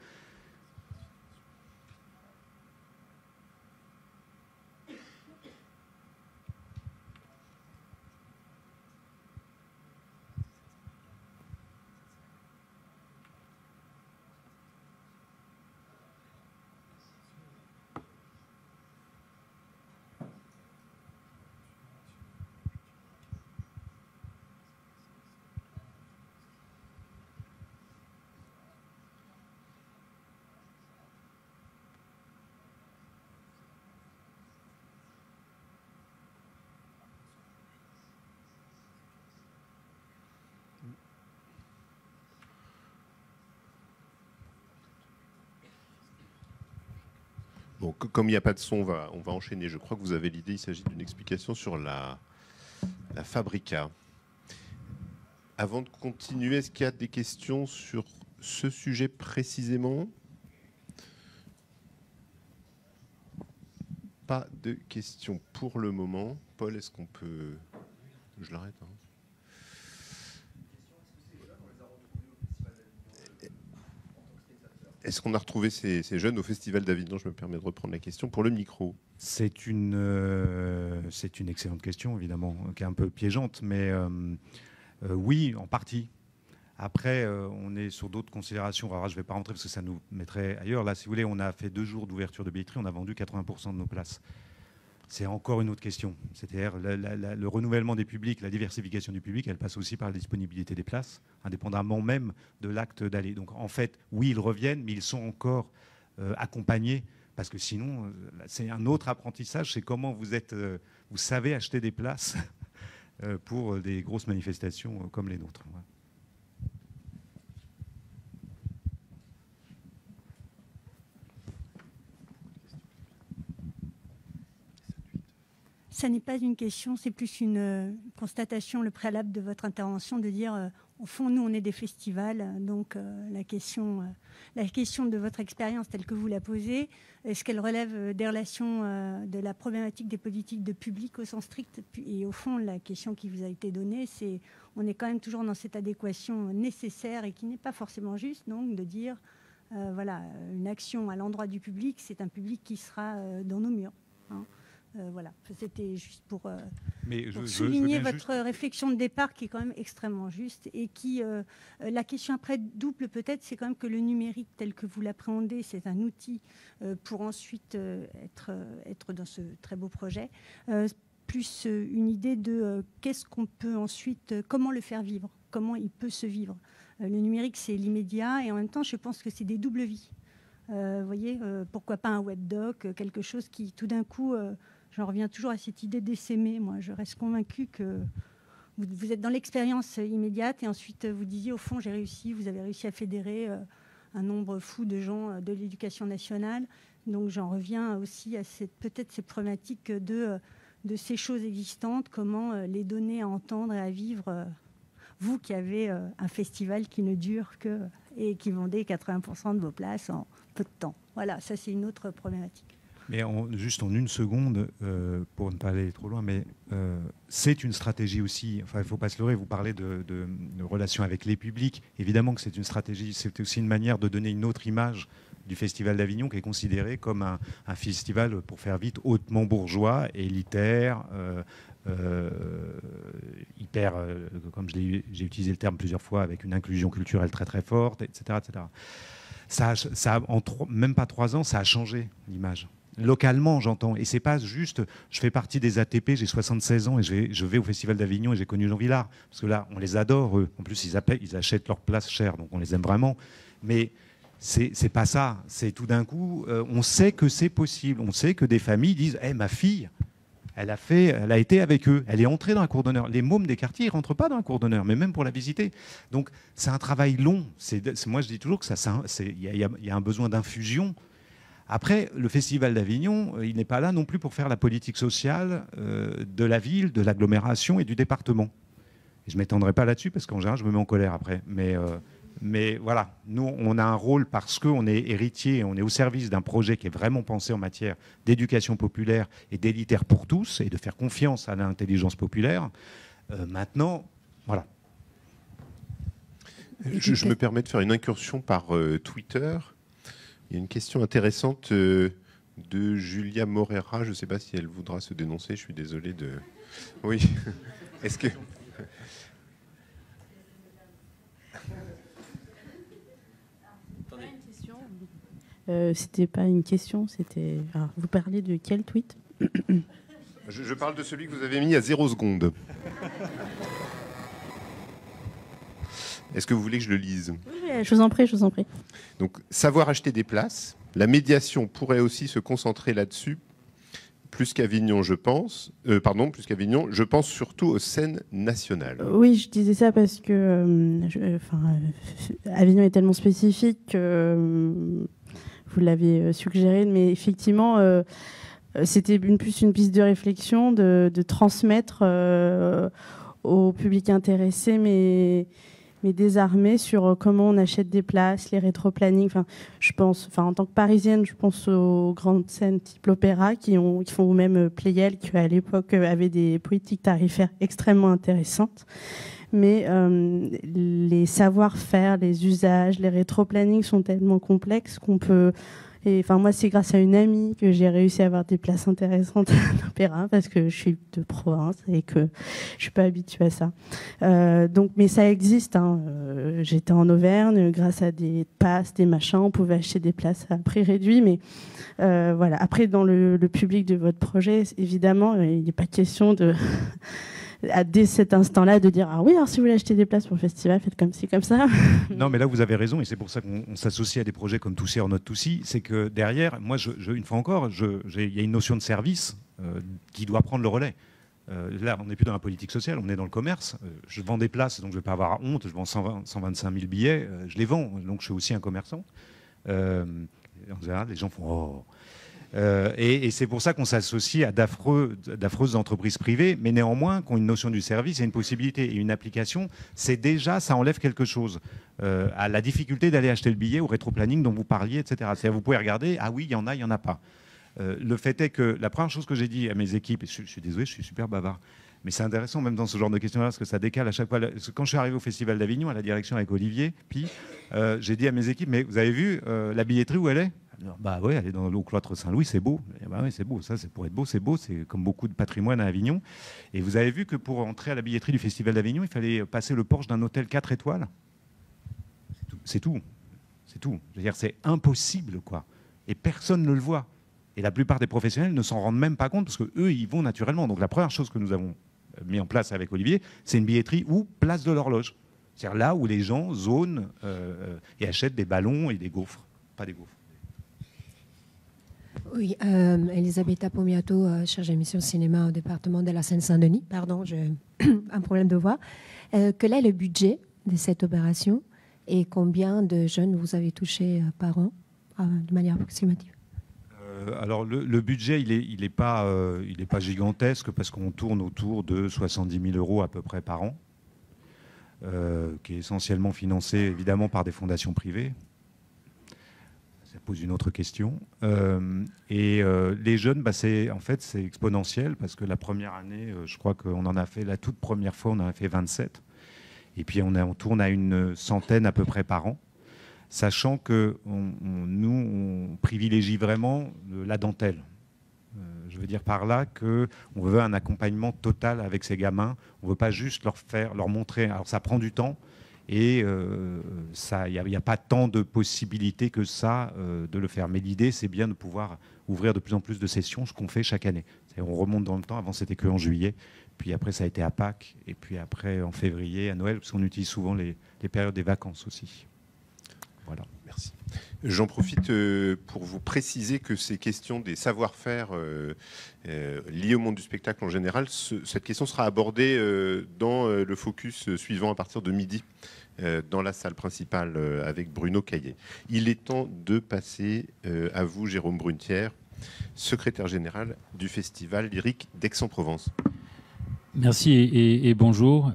Bon, comme il n'y a pas de son, on va enchaîner. Je crois que vous avez l'idée, il s'agit d'une explication sur la Fabrica. Avant de continuer, est-ce qu'il y a des questions sur ce sujet précisément? Pas de questions pour le moment. Paul, est-ce qu'on peut... Je l'arrête, hein. Est-ce qu'on a retrouvé ces jeunes au Festival d'Avignon? Je me permets de reprendre la question pour le micro. C'est une excellente question, évidemment, qui est un peu piégeante, mais oui, en partie. Après, on est sur d'autres considérations. Alors, je ne vais pas rentrer parce que ça nous mettrait ailleurs. Là, si vous voulez, on a fait 2 jours d'ouverture de billetterie, on a vendu 80% de nos places. C'est encore une autre question. C'est-à-dire le renouvellement des publics, la diversification du public, elle passe aussi par la disponibilité des places, indépendamment même de l'acte d'aller. Donc en fait, oui, ils reviennent, mais ils sont encore accompagnés, parce que sinon, c'est un autre apprentissage, c'est comment vous savez acheter des places pour des grosses manifestations comme les nôtres. Ouais. Ça n'est pas une question, c'est plus une constatation, le préalable de votre intervention, de dire, au fond, nous, on est des festivals, donc la question de votre expérience telle que vous la posez, est-ce qu'elle relève des relations, de la problématique des politiques de public au sens strict? Et au fond, la question qui vous a été donnée, c'est, on est quand même toujours dans cette adéquation nécessaire et qui n'est pas forcément juste, donc de dire, voilà, une action à l'endroit du public, c'est un public qui sera dans nos murs, hein. Voilà, c'était juste pour souligner votre réflexion de départ qui est quand même extrêmement juste et qui, la question après double peut-être, c'est quand même que le numérique tel que vous l'appréhendez, c'est un outil pour ensuite être dans ce très beau projet, plus une idée de qu'est-ce qu'on peut ensuite, comment le faire vivre, comment il peut se vivre. Le numérique, c'est l'immédiat et en même temps, je pense que c'est des doubles vies. Vous voyez, pourquoi pas un webdoc, quelque chose qui tout d'un coup... J'en reviens toujours à cette idée d'essaimer. Moi, je reste convaincue que vous êtes dans l'expérience immédiate et ensuite vous disiez, au fond, j'ai réussi, vous avez réussi à fédérer un nombre fou de gens de l'éducation nationale. Donc, j'en reviens aussi à peut-être ces problématiques de ces choses existantes, comment les donner à entendre et à vivre. Vous qui avez un festival qui ne dure que et qui vendez 80% de vos places en peu de temps. Voilà, ça, c'est une autre problématique. Mais juste en une seconde, pour ne pas aller trop loin, mais c'est une stratégie aussi, enfin il ne faut pas se leurrer, vous parlez de relations avec les publics, évidemment que c'est une stratégie, c'est aussi une manière de donner une autre image du Festival d'Avignon qui est considéré comme un festival, pour faire vite, hautement bourgeois, élitaire, hyper, comme j'ai utilisé le terme plusieurs fois, avec une inclusion culturelle très très forte, etc. etc. Ça même pas 3 ans, ça a changé l'image. Localement, j'entends. Et c'est pas juste, je fais partie des ATP, j'ai 76 ans et je vais au Festival d'Avignon et j'ai connu Jean Villard. Parce que là, on les adore, eux. En plus, ils achètent leur place chère, donc on les aime vraiment. Mais c'est pas ça. C'est tout d'un coup, on sait que c'est possible. On sait que des familles disent, ma fille, Elle a été avec eux, elle est entrée dans la cour d'honneur. Les mômes des quartiers, ils ne rentrent pas dans la cour d'honneur, mais même pour la visiter. Donc c'est un travail long. Moi je dis toujours que y a un besoin d'infusion. Après, le Festival d'Avignon, il n'est pas là non plus pour faire la politique sociale de la ville, de l'agglomération et du département. Et je ne m'étendrai pas là-dessus parce qu'en général, je me mets en colère après. Mais voilà, nous, on a un rôle parce qu'on est héritier, on est au service d'un projet qui est vraiment pensé en matière d'éducation populaire et d'élitaire pour tous et de faire confiance à l'intelligence populaire. Maintenant, voilà. Je me permets de faire une incursion par Twitter. Il y a une question intéressante de Julia Morera. Je ne sais pas si elle voudra se dénoncer. Je suis désolé de... Oui. Est-ce que... C'était pas une question, c'était... Alors, vous parlez de quel tweet? Je parle de celui que vous avez mis à 0 secondes. Est-ce que vous voulez que je le lise? Oui, je vous en prie, je vous en prie. Donc, savoir acheter des places. La médiation pourrait aussi se concentrer là-dessus, plus qu'Avignon, je pense. Plus qu'Avignon, je pense surtout aux scènes nationales. Oui, je disais ça parce que Avignon est tellement spécifique que vous l'avez suggéré, mais effectivement, c'était plus une piste de réflexion de transmettre au public intéressé, mais désarmé sur comment on achète des places, les rétro-plannings. En tant que Parisienne, je pense aux grandes scènes type l'Opéra qui font, ou même Playel, qui à l'époque avait des politiques tarifaires extrêmement intéressantes. Mais les savoir-faire, les usages, les rétro-plannings sont tellement complexes qu'on peut... moi, c'est grâce à une amie que j'ai réussi à avoir des places intéressantes à l'Opéra parce que je suis de province et que je suis pas habituée à ça. Mais ça existe. J'étais en Auvergne, grâce à des passes, des machins, on pouvait acheter des places à prix réduit. Mais voilà. Après, dans le public de votre projet, évidemment, il n'est pas question de dès cet instant-là de dire oui, alors si vous voulez acheter des places pour le festival, faites comme ci, comme ça. Non, mais là vous avez raison et c'est pour ça qu'on s'associe à des projets comme Toussi or Not Toussi. C'est que derrière, moi, une fois encore, il y a une notion de service qui doit prendre le relais. Là, on n'est plus dans la politique sociale, on est dans le commerce. Je vends des places, donc je ne vais pas avoir honte. Je vends 125 000 billets, je les vends, donc je suis aussi un commerçant. En général, les gens font oh. Et c'est pour ça qu'on s'associe à d'affreuses entreprises privées, mais néanmoins, qui ont une notion du service et une possibilité et une application, c'est déjà, ça enlève quelque chose à la difficulté d'aller acheter le billet au rétro-planning dont vous parliez, etc. C'est-à-dire, vous pouvez regarder, ah oui, il y en a, il n'y en a pas. Le fait est que la première chose que j'ai dit à mes équipes, et je suis désolé, je suis super bavard, mais c'est intéressant même dans ce genre de questions-là, parce que ça décale à chaque fois. Quand je suis arrivé au Festival d'Avignon, à la direction avec Olivier, puis j'ai dit à mes équipes, mais vous avez vu la billetterie où elle est? Alors, bah ouais, elle est dans au cloître Saint-Louis, c'est beau. Bah ouais, c'est beau, ça c'est pour être beau, c'est comme beaucoup de patrimoine à Avignon. Et vous avez vu que pour entrer à la billetterie du Festival d'Avignon, il fallait passer le porche d'un hôtel 4 étoiles. C'est tout. C'est tout. Je veux dire, c'est impossible, quoi. Et personne ne le voit. Et la plupart des professionnels ne s'en rendent même pas compte parce qu'eux, ils vont naturellement. Donc la première chose que nous avons mis en place avec Olivier, c'est une billetterie ou place de l'horloge. C'est-à-dire là où les gens zonent et achètent des ballons et des gaufres. Pas des gaufres. Oui, Elisabetta Pomiato, chargée de mission cinéma au département de la Seine-Saint-Denis. Pardon, j'ai un problème de voix. Quel est le budget de cette opération et combien de jeunes vous avez touchés par an de manière approximative? Alors le budget, il n'est pas gigantesque parce qu'on tourne autour de 70 000 euros à peu près par an, qui est essentiellement financé évidemment par des fondations privées. Ça pose une autre question. Les jeunes, c'est exponentiel parce que la première année, je crois qu'on en a fait, la toute première fois, on en a fait 27. Et puis on tourne à une centaine à peu près par an, sachant que nous, on privilégie vraiment la dentelle. Je veux dire par là qu'on veut un accompagnement total avec ces gamins. On ne veut pas juste leur montrer. Alors ça prend du temps. Et il n'y a pas tant de possibilités que ça de le faire. Mais l'idée, c'est bien de pouvoir ouvrir de plus en plus de sessions, ce qu'on fait chaque année. On remonte dans le temps. Avant, c'était qu'en juillet. Puis après, ça a été à Pâques. Et puis après, en février, à Noël, parce qu'on utilise souvent les périodes des vacances aussi. Voilà. Merci. J'en profite pour vous préciser que ces questions des savoir-faire liés au monde du spectacle en général, cette question sera abordée dans le focus suivant à partir de midi dans la salle principale avec Bruno Caillet. Il est temps de passer à vous, Jérôme Brunetière, secrétaire général du Festival lyrique d'Aix-en-Provence. Merci et bonjour.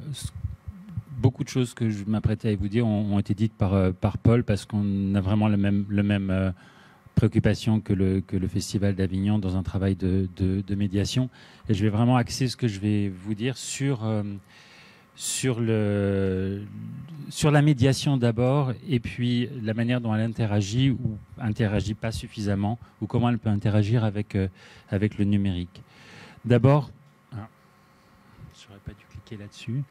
Beaucoup de choses que je m'apprêtais à vous dire ont été dites par Paul, parce qu'on a vraiment le même préoccupation que le Festival d'Avignon dans un travail de médiation. Et je vais vraiment axer ce que je vais vous dire sur la médiation d'abord, et puis la manière dont elle interagit ou interagit pas suffisamment, ou comment elle peut interagir avec le numérique. D'abord, je n'aurais pas dû cliquer là-dessus.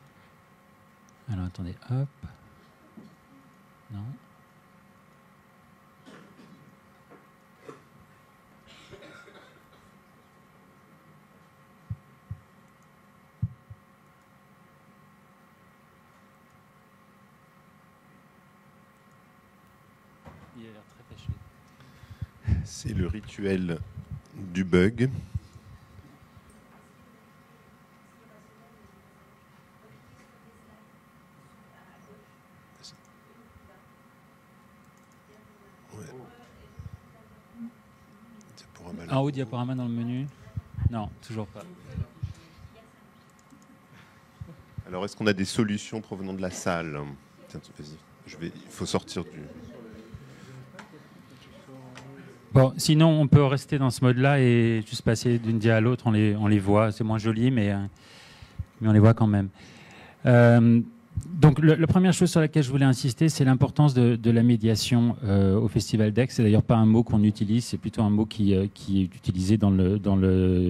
Alors attendez, hop. Non. Il a l'air très fâché. C'est le rituel du bug. En haut, diaporama dans le menu? Non, toujours pas. Alors, est-ce qu'on a des solutions provenant de la salle? Tiens, vas-y. Il faut sortir du... Bon, sinon, on peut rester dans ce mode-là et juste passer d'une dia à l'autre. On les voit. C'est moins joli, mais on les voit quand même. Donc, la première chose sur laquelle je voulais insister, c'est l'importance de la médiation au Festival d'Aix. C'est d'ailleurs pas un mot qu'on utilise, c'est plutôt un mot qui est utilisé dans le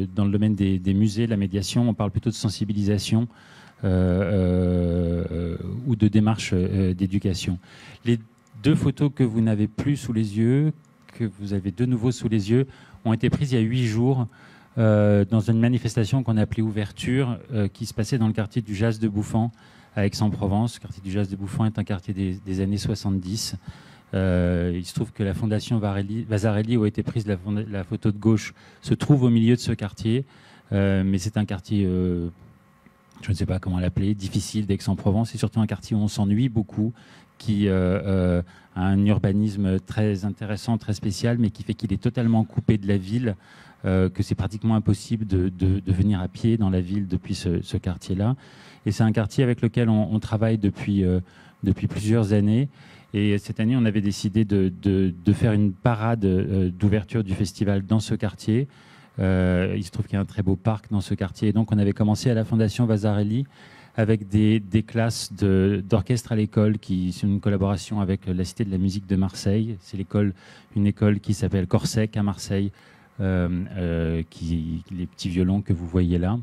domaine des musées. La médiation, on parle plutôt de sensibilisation ou de démarche d'éducation. Les deux photos que vous n'avez plus sous les yeux, que vous avez de nouveau sous les yeux, ont été prises il y a 8 jours dans une manifestation qu'on a appelée Ouverture, qui se passait dans le quartier du Jas de Bouffan, à Aix-en-Provence. Le quartier du Jas de Bouffan est un quartier des années 70. Il se trouve que la fondation Vasarely, où a été prise la photo de gauche, se trouve au milieu de ce quartier. Mais c'est un quartier, je ne sais pas comment l'appeler, difficile d'Aix-en-Provence. C'est surtout un quartier où on s'ennuie beaucoup, qui a un urbanisme très intéressant, très spécial, mais qui fait qu'il est totalement coupé de la ville, que c'est pratiquement impossible de venir à pied dans la ville depuis ce quartier-là. Et c'est un quartier avec lequel on travaille depuis plusieurs années. Et cette année, on avait décidé de faire une parade d'ouverture du festival dans ce quartier. Il se trouve qu'il y a un très beau parc dans ce quartier. Et donc, on avait commencé à la Fondation Vasarely avec des classes d'orchestre à l'école, qui sont une collaboration avec la Cité de la musique de Marseille. C'est une école qui s'appelle Corsec à Marseille, les petits violons que vous voyez là.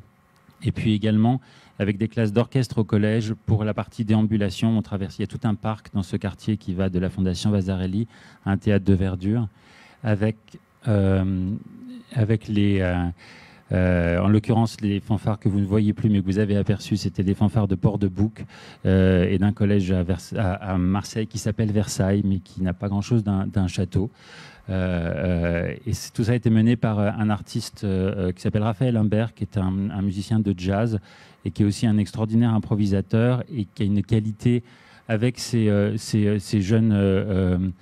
Et puis également avec des classes d'orchestre au collège pour la partie déambulation. Il y a tout un parc dans ce quartier qui va de la Fondation Vasarely à un théâtre de verdure, avec en l'occurrence les fanfares que vous ne voyez plus mais que vous avez aperçus, c'était des fanfares de Port-de-Bouc et d'un collège à Marseille qui s'appelle Versailles, mais qui n'a pas grand-chose d'un château. Et tout ça a été mené par un artiste qui s'appelle Raphaël Imbert, qui est un musicien de jazz et qui est aussi un extraordinaire improvisateur et qui a une qualité avec ces jeunes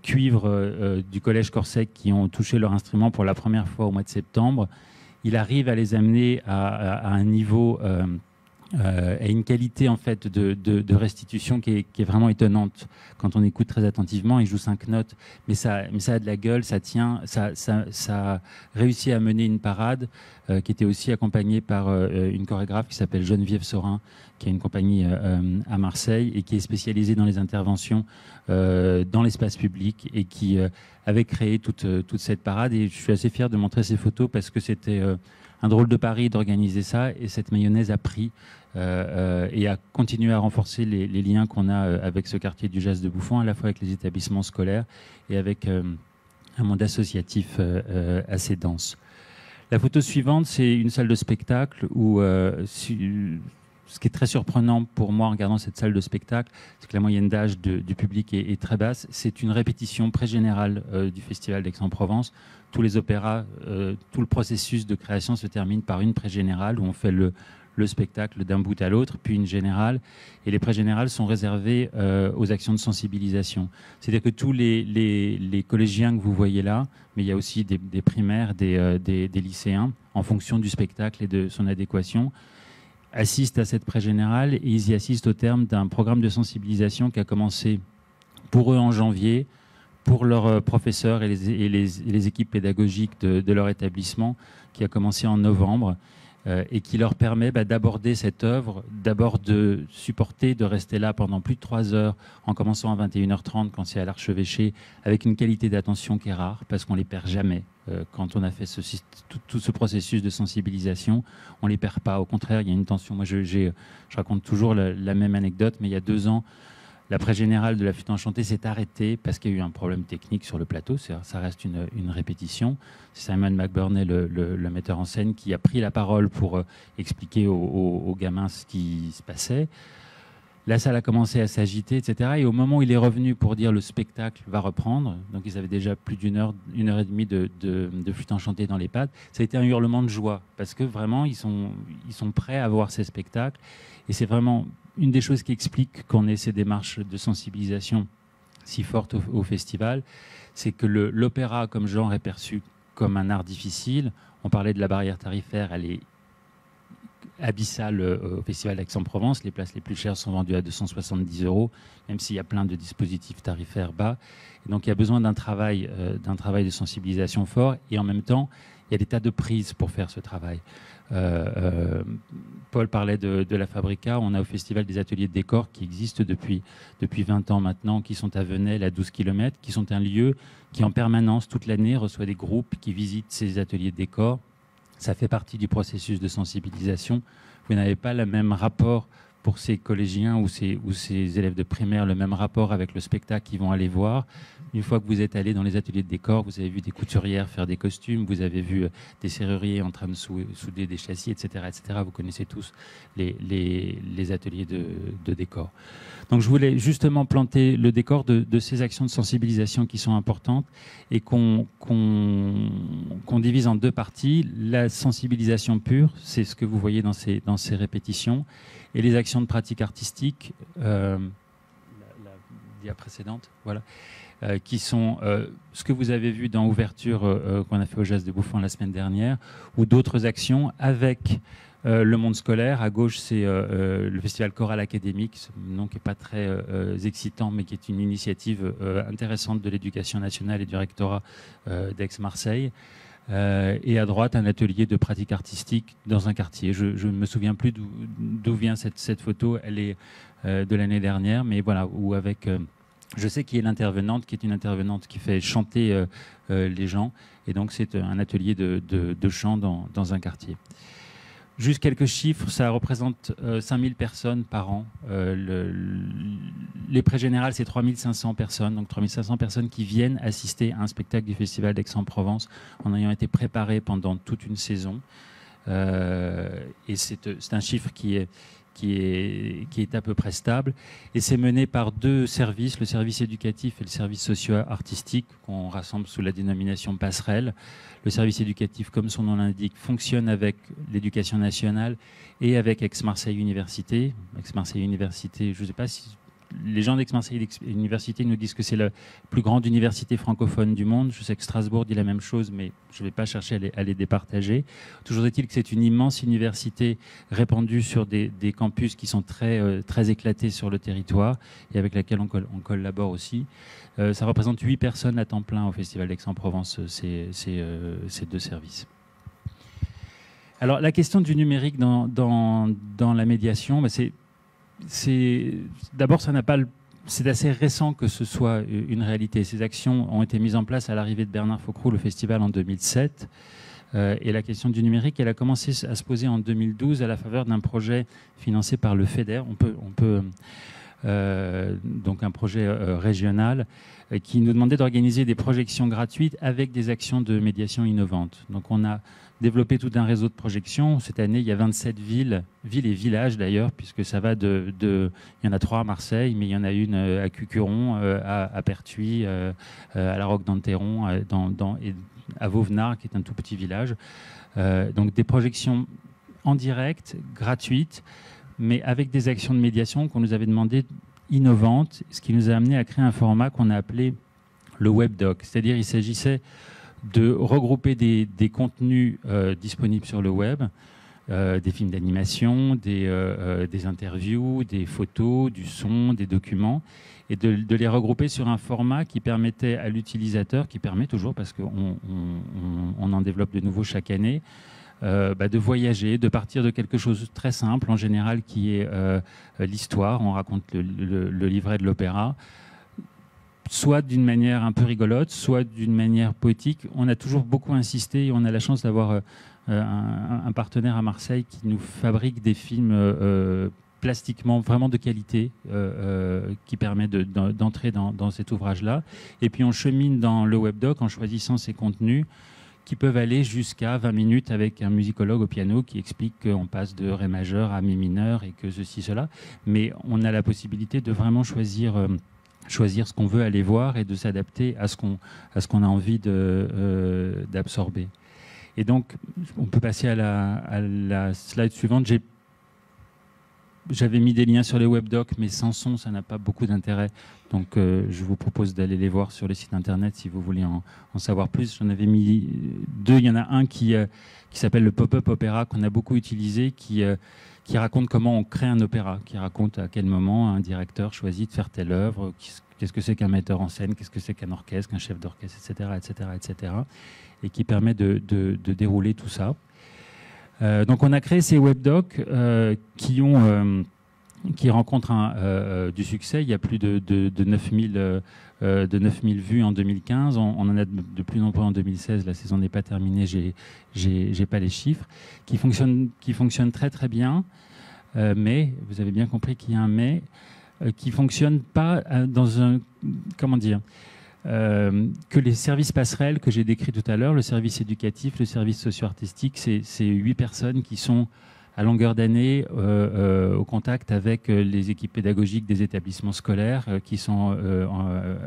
cuivres du collège Corsec qui ont touché leur instrument pour la première fois au mois de septembre. Il arrive à les amener à un niveau, à une qualité en fait de restitution qui est vraiment étonnante. Quand on écoute très attentivement, il joue 5 notes, mais ça a de la gueule, ça tient, ça a réussi à mener une parade qui était aussi accompagnée par une chorégraphe qui s'appelle Geneviève Sorin, qui a une compagnie à Marseille et qui est spécialisée dans les interventions dans l'espace public et qui avait créé toute cette parade. Et je suis assez fier de montrer ces photos parce que c'était un drôle de pari d'organiser ça, et cette mayonnaise a pris et a continué à renforcer les liens qu'on a avec ce quartier du Jas de Bouffan, à la fois avec les établissements scolaires et avec un monde associatif assez dense. La photo suivante, c'est une salle de spectacle où ce qui est très surprenant pour moi en regardant cette salle de spectacle, c'est que la moyenne d'âge du public est très basse. C'est une répétition pré-générale du Festival d'Aix-en-Provence. Tous les opéras, tout le processus de création se termine par une pré-générale où on fait le spectacle d'un bout à l'autre, puis une générale. Et les pré-générales sont réservées aux actions de sensibilisation. C'est-à-dire que tous les collégiens que vous voyez là, mais il y a aussi des primaires, des lycéens, en fonction du spectacle et de son adéquation, assistent à cette pré-générale et ils y assistent au terme d'un programme de sensibilisation qui a commencé pour eux en janvier, pour leurs professeurs et les équipes pédagogiques de leur établissement, qui a commencé en novembre, et qui leur permet d'aborder cette œuvre, d'abord de supporter, de rester là pendant plus de 3 heures, en commençant à 21h30 quand c'est à l'Archevêché, avec une qualité d'attention qui est rare, parce qu'on ne les perd jamais. Quand on a fait tout ce processus de sensibilisation, on ne les perd pas. Au contraire, il y a une tension. Moi, je raconte toujours la même anecdote, mais il y a 2 ans, la pré-générale de La Flûte enchantée s'est arrêtée parce qu'il y a eu un problème technique sur le plateau. Ça reste une répétition. C'est Simon McBurney, le metteur en scène, qui a pris la parole pour expliquer aux gamins ce qui se passait. La salle a commencé à s'agiter, etc. Et au moment où il est revenu pour dire le spectacle va reprendre, donc ils avaient déjà plus d'une heure et demie de Flûte enchantée dans les pattes, ça a été un hurlement de joie parce que vraiment ils sont prêts à voir ces spectacles. Et c'est vraiment une des choses qui explique qu'on ait ces démarches de sensibilisation si fortes au festival, c'est que l'opéra comme genre est perçu comme un art difficile. On parlait de la barrière tarifaire, elle est abyssale au Festival d'Aix-en-Provence. Les places les plus chères sont vendues à 270 €, même s'il y a plein de dispositifs tarifaires bas. Et donc il y a besoin d'un travail de sensibilisation fort, et en même temps, il y a des tas de prises pour faire ce travail. Paul parlait de la Fabrica. On a au festival des ateliers de décor qui existent depuis 20 ans maintenant, qui sont à Venelle, à 12 km, qui sont un lieu qui en permanence, toute l'année, reçoit des groupes qui visitent ces ateliers de décor. Ça fait partie du processus de sensibilisation. Vous n'avez pas le même rapport pour ces collégiens ou ces élèves de primaire, le même rapport avec le spectacle qu'ils vont aller voir. Une fois que vous êtes allé dans les ateliers de décor, vous avez vu des couturières faire des costumes, vous avez vu des serruriers en train de souder des châssis, etc., etc. Vous connaissez tous les ateliers de décor. Donc je voulais justement planter le décor de ces actions de sensibilisation qui sont importantes et qu'on divise en 2 parties. La sensibilisation pure, c'est ce que vous voyez dans ces répétitions, et les actions de pratique artistique, la dia précédente, voilà, qui sont ce que vous avez vu dans Ouverture qu'on a fait au Jazz de Bouffon la semaine dernière, ou d'autres actions avec le monde scolaire. À gauche, c'est le festival choral académique, ce nom qui n'est pas très excitant, mais qui est une initiative intéressante de l'éducation nationale et du rectorat d'Aix-Marseille. Et à droite, un atelier de pratique artistique dans un quartier. Je ne me souviens plus d'où vient cette photo. Elle est de l'année dernière, mais voilà, où avec... je sais qui est l'intervenante, qui est une intervenante qui fait chanter les gens. Et donc, c'est un atelier de chant dans un quartier. Juste quelques chiffres, ça représente 5000 personnes par an. Les pré-générales, c'est 3500 personnes, donc 3500 personnes qui viennent assister à un spectacle du Festival d'Aix-en-Provence en ayant été préparés pendant toute une saison. Et c'est un chiffre qui est à peu près stable. Et c'est mené par 2 services, le service éducatif et le service socio-artistique, qu'on rassemble sous la dénomination passerelle. Le service éducatif, comme son nom l'indique, fonctionne avec l'éducation nationale et avec Aix-Marseille Université. Aix-Marseille Université, je ne sais pas si... Les gens d'Aix-Marseille Université nous disent que c'est la plus grande université francophone du monde. Je sais que Strasbourg dit la même chose, mais je ne vais pas chercher à les départager. Toujours est-il que c'est une immense université répandue sur des campus qui sont très éclatés sur le territoire et avec laquelle on collabore aussi. Ça représente 8 personnes à temps plein au Festival d'Aix-en-Provence, ces 2 services. Alors, la question du numérique dans la médiation, d'abord, c'est assez récent que ce soit une réalité. Ces actions ont été mises en place à l'arrivée de Bernard Faucroul au festival en 2007. Et la question du numérique, elle a commencé à se poser en 2012 à la faveur d'un projet financé par le FEDER. On peut donc un projet régional, qui nous demandait d'organiser des projections gratuites avec des actions de médiation innovantes. Donc on a développé tout un réseau de projections. Cette année, il y a 27 villes et villages d'ailleurs, puisque ça va il y en a 3 à Marseille, mais il y en a une à Cucuron, à Pertuis, à la Roque d'Anteron, et à Vauvenard, qui est un tout petit village. Donc des projections en direct, gratuites, mais avec des actions de médiation qu'on nous avait demandé innovantes, ce qui nous a amené à créer un format qu'on a appelé le webdoc. C'est-à-dire il s'agissait de regrouper des contenus disponibles sur le web, des films d'animation, des interviews, des photos, du son, des documents, et de les regrouper sur un format qui permettait à l'utilisateur, qui permet toujours, parce qu'on en développe de nouveaux chaque année, de voyager, de partir de quelque chose de très simple, en général, qui est l'histoire. On raconte le livret de l'opéra, soit d'une manière un peu rigolote, soit d'une manière poétique. On a toujours beaucoup insisté, et on a la chance d'avoir un partenaire à Marseille qui nous fabrique des films plastiquement vraiment de qualité, qui permet d'entrer dans cet ouvrage-là. Et puis on chemine dans le webdoc en choisissant ces contenus qui peuvent aller jusqu'à 20 minutes avec un musicologue au piano qui explique qu'on passe de ré majeur à mi mineur et que ceci, cela. Mais on a la possibilité de vraiment choisir ce qu'on veut aller voir et de s'adapter à ce qu'on a envie d'absorber. Et donc, on peut passer à la slide suivante. J'avais mis des liens sur les webdocs, mais sans son, ça n'a pas beaucoup d'intérêt. Donc, je vous propose d'aller les voir sur le site internet si vous voulez en savoir plus. J'en avais mis 2. Il y en a un qui s'appelle le Pop-up Opéra, qu'on a beaucoup utilisé, qui raconte comment on crée un opéra, qui raconte à quel moment un directeur choisit de faire telle œuvre, qu'est-ce que c'est qu'un metteur en scène, qu'est-ce que c'est qu'un orchestre, qu'un chef d'orchestre, etc., etc., etc., et qui permet de dérouler tout ça. Donc on a créé ces webdocs qui rencontrent du succès. Il y a plus de 9000 vues en 2015. On en a de plus nombreux en 2016. La saison n'est pas terminée, j'ai pas les chiffres. Qui fonctionnent très très bien. Mais, vous avez bien compris qu'il y a un mais, qui ne fonctionne pas dans un... Comment dire que les services passerelles que j'ai décrits tout à l'heure, le service éducatif, le service socio-artistique, c'est 8 personnes qui sont à longueur d'année au contact avec les équipes pédagogiques des établissements scolaires, qui sont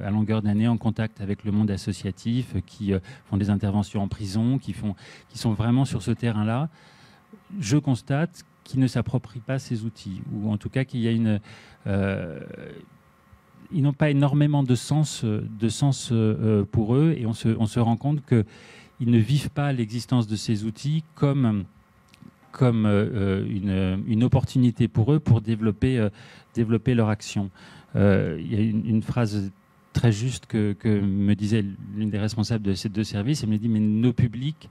à longueur d'année en contact avec le monde associatif, qui font des interventions en prison, qui sont vraiment sur ce terrain-là. Je constate qu'ils ne s'approprient pas ces outils, ou en tout cas qu'il y a ils n'ont pas énormément de sens pour eux, et on se rend compte qu'ils ne vivent pas l'existence de ces outils comme une opportunité pour eux pour développer leur action. Il y a une phrase très juste que me disait l'une des responsables de ces 2 services. Elle me dit, mais nos publics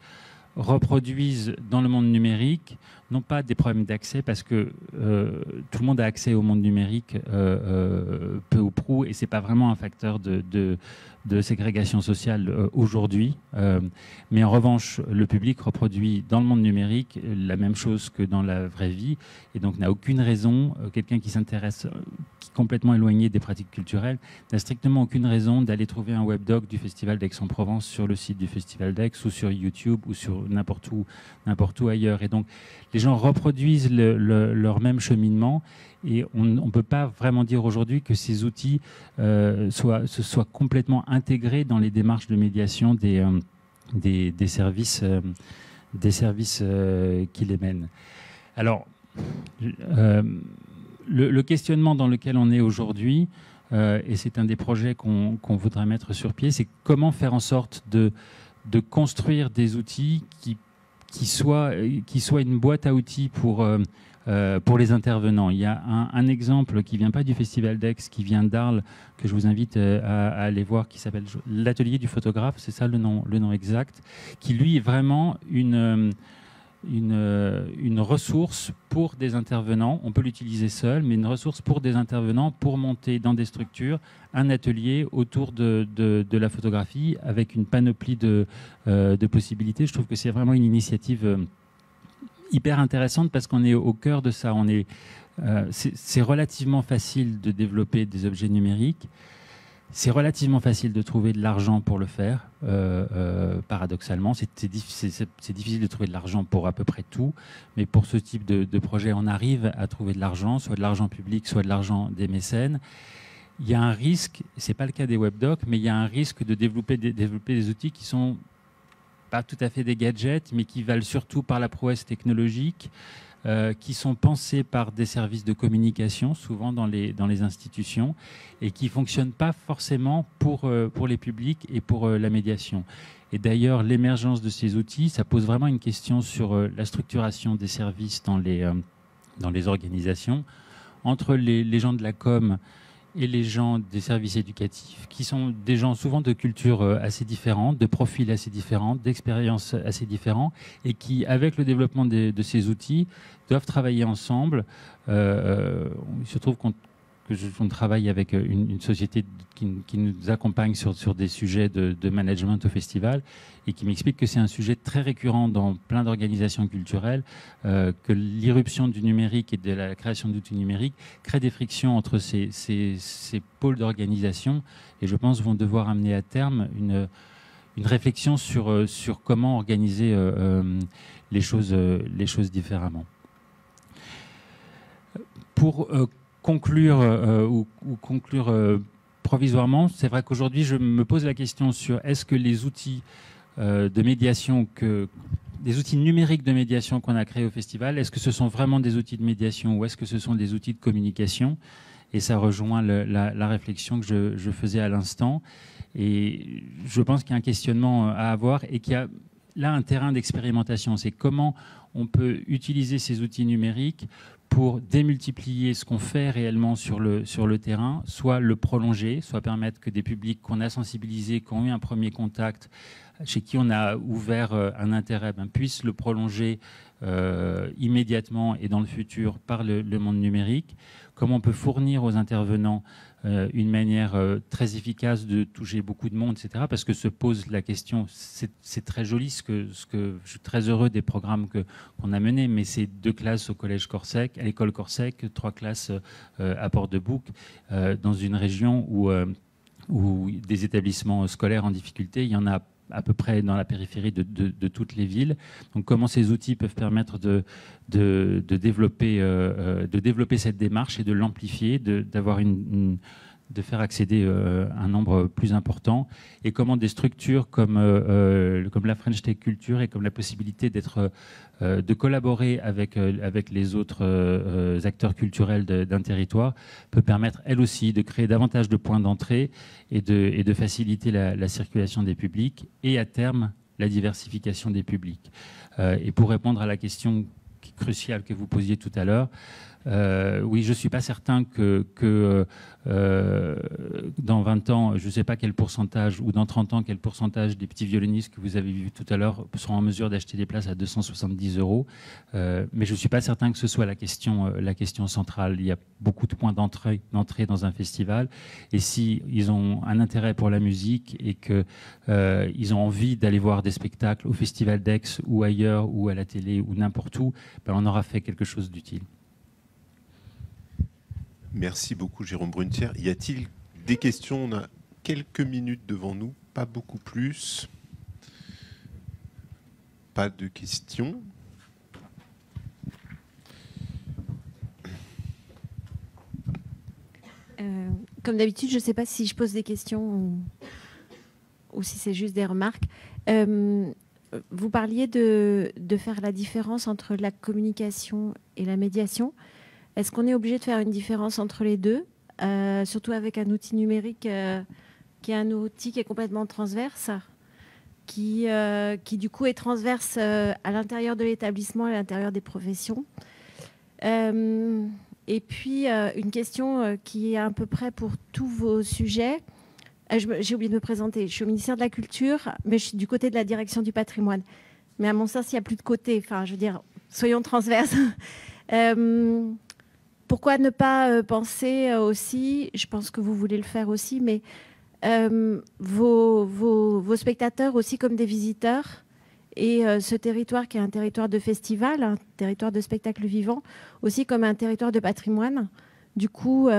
reproduisent dans le monde numérique, non pas des problèmes d'accès, parce que tout le monde a accès au monde numérique peu ou prou, et c'est pas vraiment un facteur de ségrégation sociale aujourd'hui. Mais en revanche, le public reproduit dans le monde numérique la même chose que dans la vraie vie, et donc n'a aucune raison, quelqu'un qui s'intéresse, qui est complètement éloigné des pratiques culturelles, n'a strictement aucune raison d'aller trouver un webdoc du Festival d'Aix-en-Provence sur le site du Festival d'Aix, ou sur YouTube, ou sur n'importe où ailleurs. Et donc, les gens reproduisent leur même cheminement, et on ne peut pas vraiment dire aujourd'hui que ces outils soient complètement intégrés dans les démarches de médiation des services qui les mènent. Alors, le questionnement dans lequel on est aujourd'hui, et c'est un des projets qu'on voudrait mettre sur pied, c'est comment faire en sorte de construire des outils qui soient une boîte à outils pour les intervenants. Il y a un exemple qui ne vient pas du Festival d'Aix, qui vient d'Arles, que je vous invite à aller voir, qui s'appelle l'Atelier du photographe, c'est ça le nom exact, qui lui est vraiment une ressource pour des intervenants. On peut l'utiliser seul, mais une ressource pour des intervenants pour monter dans des structures un atelier autour de la photographie avec une panoplie de possibilités. Je trouve que c'est vraiment une initiative hyper intéressante, parce qu'on est au cœur de ça. On est c'est relativement facile de développer des objets numériques. C'est relativement facile de trouver de l'argent pour le faire, paradoxalement. C'est difficile de trouver de l'argent pour à peu près tout, mais pour ce type de projet, on arrive à trouver de l'argent, soit de l'argent public, soit de l'argent des mécènes. Il y a un risque, ce n'est pas le cas des webdocs, mais il y a un risque de développer des outils qui sont pas tout à fait des gadgets, mais qui valent surtout par la prouesse technologique, qui sont pensés par des services de communication, souvent dans les institutions, et qui ne fonctionnent pas forcément pour les publics et pour la médiation. Et d'ailleurs, l'émergence de ces outils, ça pose vraiment une question sur la structuration des services dans les organisations, entre les gens de la com et les gens des services éducatifs, qui sont des gens souvent de cultures assez différentes, de profils assez différents, d'expériences assez différents, et qui, avec le développement de ces outils, doivent travailler ensemble. Il se trouve qu'on travaille avec une société qui nous accompagne sur des sujets de management au festival et qui m'explique que c'est un sujet très récurrent dans plein d'organisations culturelles, que l'irruption du numérique et de la création d'outils numériques crée des frictions entre ces pôles d'organisation et je pense vont devoir amener à terme une réflexion sur comment organiser les choses différemment. Pour conclure provisoirement, c'est vrai qu'aujourd'hui je me pose la question sur est-ce que les outils de médiation, des outils numériques de médiation qu'on a créés au festival, est-ce que ce sont vraiment des outils de médiation ou est-ce que ce sont des outils de communication? Et ça rejoint la réflexion que je faisais à l'instant. Et je pense qu'il y a un questionnement à avoir et qu'il y a là un terrain d'expérimentation. C'est comment on peut utiliser ces outils numériques pour démultiplier ce qu'on fait réellement sur le terrain, soit le prolonger, soit permettre que des publics qu'on a sensibilisés, qui ont eu un premier contact, chez qui on a ouvert un intérêt, puissent le prolonger immédiatement et dans le futur par le monde numérique. Comment on peut fournir aux intervenants une manière très efficace de toucher beaucoup de monde, etc. Parce que se pose la question, c'est très joli je suis très heureux des programmes qu'on a menés, mais c'est 2 classes au collège Corsec, à l'école Corsec, 3 classes à Port-de-Bouc, dans une région où des établissements scolaires en difficulté, il y en a à peu près dans la périphérie de toutes les villes. Donc comment ces outils peuvent permettre de développer cette démarche et de l'amplifier, de faire accéder un nombre plus important, et comment des structures comme la French Tech Culture et comme la possibilité de collaborer avec les autres acteurs culturels d'un territoire peut permettre, elle aussi, de créer davantage de points d'entrée et de faciliter la circulation des publics et, à terme, la diversification des publics. Et pour répondre à la question cruciale que vous posiez tout à l'heure, oui, je ne suis pas certain que dans 20 ans, je ne sais pas quel pourcentage, ou dans 30 ans, quel pourcentage des petits violonistes que vous avez vus tout à l'heure seront en mesure d'acheter des places à 270 €. Mais je ne suis pas certain que ce soit la question centrale. Il y a beaucoup de points d'entrée dans un festival. Et s'ils ont un intérêt pour la musique et qu'ils ont envie d'aller voir des spectacles au Festival d'Aix ou ailleurs, ou à la télé, ou n'importe où, on aura fait quelque chose d'utile. Merci beaucoup, Jérôme Brunetière. Y a-t-il des questions? On a quelques minutes devant nous, pas beaucoup plus. Pas de questions. Comme d'habitude, je ne sais pas si je pose des questions ou si c'est juste des remarques. Vous parliez de faire la différence entre la communication et la médiation. Est-ce qu'on est obligé de faire une différence entre les deux, surtout avec un outil numérique qui est un outil qui est complètement transverse, qui du coup est transverse à l'intérieur de l'établissement, à l'intérieur des professions. Et puis, une question qui est à peu près pour tous vos sujets. J'ai oublié de me présenter. Je suis au ministère de la Culture, mais je suis du côté de la direction du patrimoine. Mais à mon sens, il n'y a plus de côté. Enfin, je veux dire, soyons transverses. Pourquoi ne pas penser aussi, je pense que vous voulez le faire aussi, mais vos spectateurs aussi comme des visiteurs et ce territoire qui est un territoire de festival, un territoire de spectacle vivant, aussi comme un territoire de patrimoine. Du coup,